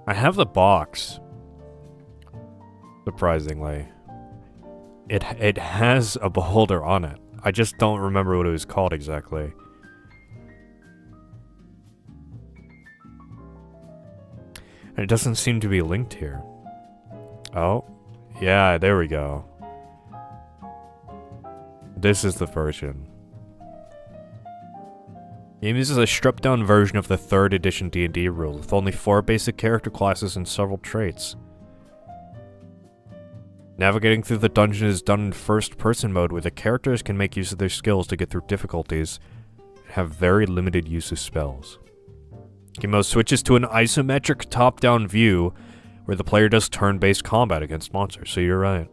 I have the box. Surprisingly. It has a beholder on it. I just don't remember what it was called exactly. And it doesn't seem to be linked here. Oh. Yeah, there we go. this is the version. The game uses a stripped-down version of the 3rd edition D&D rule, with only 4 basic character classes and several traits. Navigating through the dungeon is done in first-person mode, where the characters can make use of their skills to get through difficulties, and have very limited use of spells. Game mode switches to an isometric top-down view, where the player does turn-based combat against monsters, so you're right.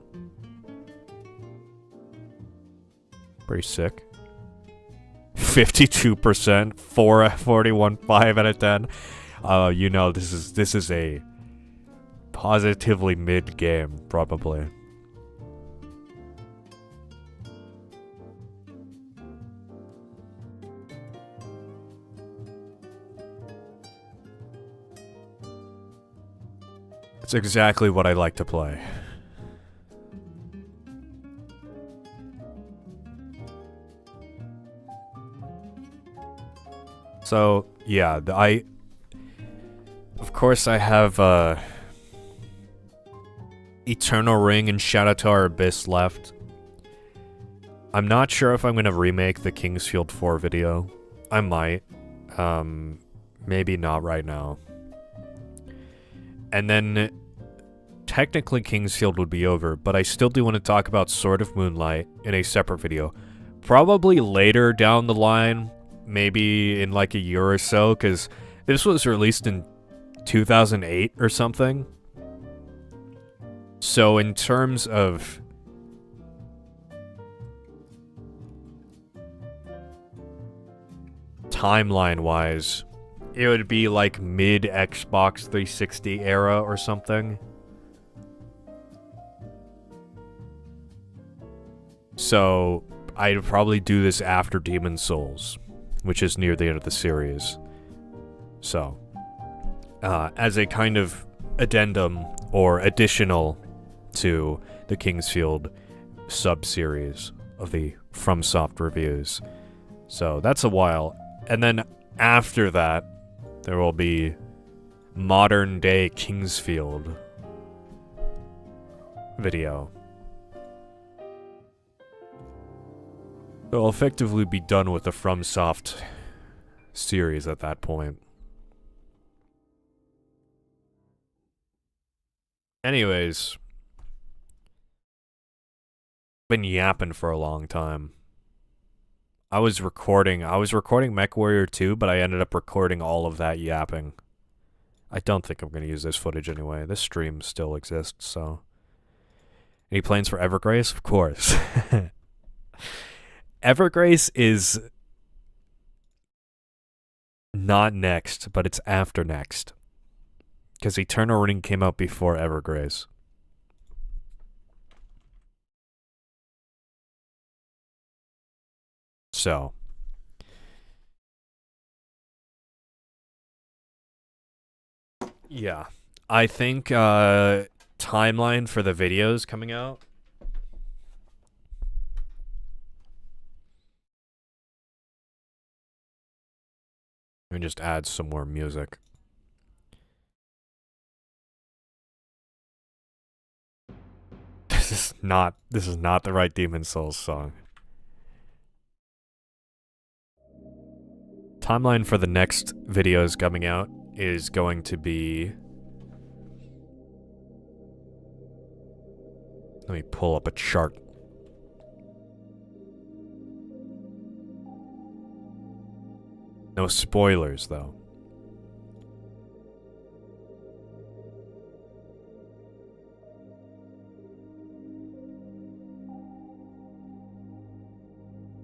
Pretty sick. 52%, 41, 5 out of 10. You know, this is a positively mid game, probably. It's exactly what I like to play. So, yeah, of course I have, Eternal Ring and Shadow Tower Abyss left. I'm not sure if I'm gonna remake the Kingsfield 4 video. I might. Maybe not right now. And then, technically Kingsfield would be over, but I still do want to talk about Sword of Moonlight in a separate video. Probably later down the line, maybe in like a year or so, because this was released in 2008 or something. So in terms of timeline-wise, it would be like mid-Xbox 360 era or something. So I'd probably do this after Demon's Souls, which is near the end of the series. So, as a kind of addendum or additional to the Kingsfield sub-series of the FromSoft reviews. So that's a while. And then after that, there will be modern day Kingsfield video. So I'll effectively be done with the FromSoft series at that point. Anyways, been yapping for a long time. I was recording MechWarrior 2, but I ended up recording all of that yapping. I don't think I'm going to use this footage anyway. This stream still exists, so. Any plans for Evergrace? Of course. Evergrace is not next, but it's after next. Because Eternal Ring came out before Evergrace. So. Yeah. I think timeline for the videos coming out. Let me just add some more music. This is not the right Demon's Souls song. Timeline for the next videos coming out is going to be... Let me pull up a chart. No spoilers, though.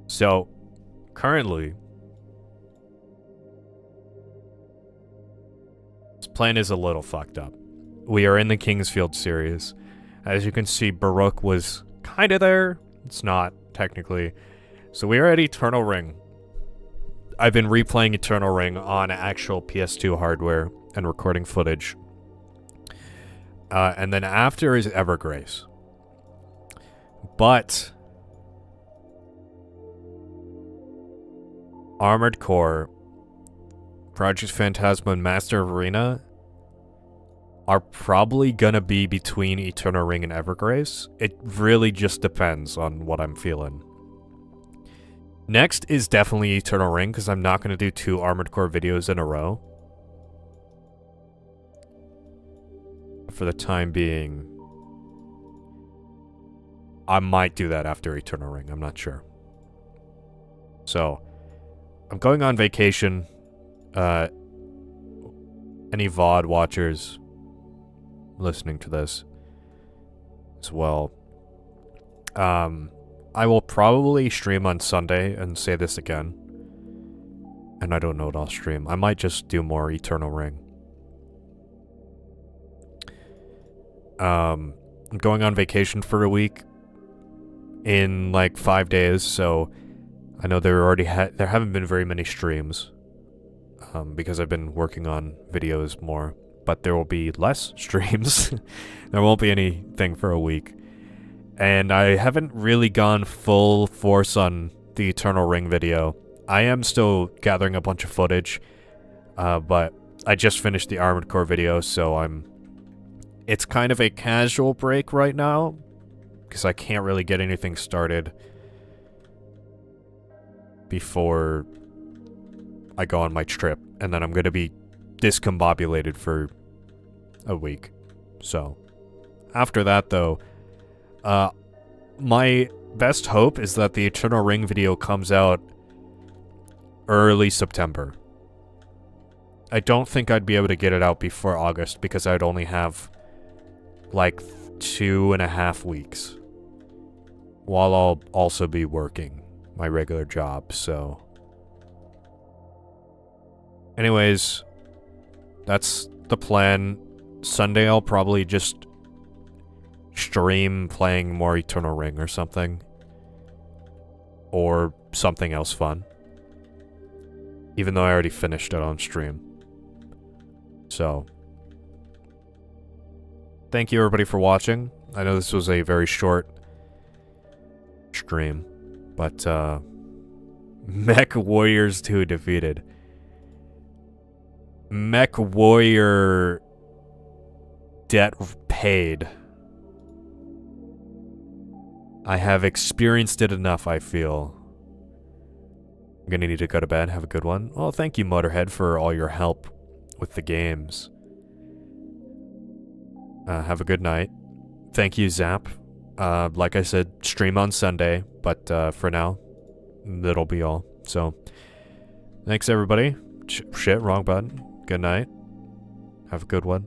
So, currently, this plan is a little fucked up. We are in the Kingsfield series. As you can see, Baruch was kind of there. It's not, technically. So we are at Eternal Ring. I've been replaying Eternal Ring on actual PS2 hardware and recording footage. And then after is Evergrace. But Armored Core, Project Phantasma, and Master of Arena are probably gonna be between Eternal Ring and Evergrace. It really just depends on what I'm feeling. Next is definitely Eternal Ring, because I'm not going to do 2 Armored Core videos in a row. For the time being, I might do that after Eternal Ring. I'm not sure. So, I'm going on vacation. Any VOD watchers listening to this as well. I will probably stream on Sunday and say this again. And I don't know what I'll stream. I might just do more Eternal Ring. I'm going on vacation for a week in like 5 days, so I know there haven't been very many streams because I've been working on videos more, but there will be less streams. There won't be anything for a week. And I haven't really gone full force on the Eternal Ring video. I am still gathering a bunch of footage, but I just finished the Armored Core video, so it's kind of a casual break right now, because I can't really get anything started before I go on my trip, and then I'm going to be discombobulated for a week. So, after that though, my best hope is that the Eternal Ring video comes out early September. I don't think I'd be able to get it out before August, because I'd only have like 2.5 weeks, while I'll also be working my regular job, so... Anyways, that's the plan. Sunday I'll probably just stream playing more Eternal Ring or something. Or something else fun. Even though I already finished it on stream. So... Thank you everybody for watching. I know this was a very short stream, but MechWarriors 2 defeated. MechWarrior debt paid. I have experienced it enough, I feel. I'm gonna need to go to bed. Have a good one. Well, thank you, Motorhead, for all your help with the games. Have a good night. Thank you, Zap. Like I said, stream on Sunday, but for now, that'll be all. So, thanks everybody. Shit, wrong button. Good night. Have a good one.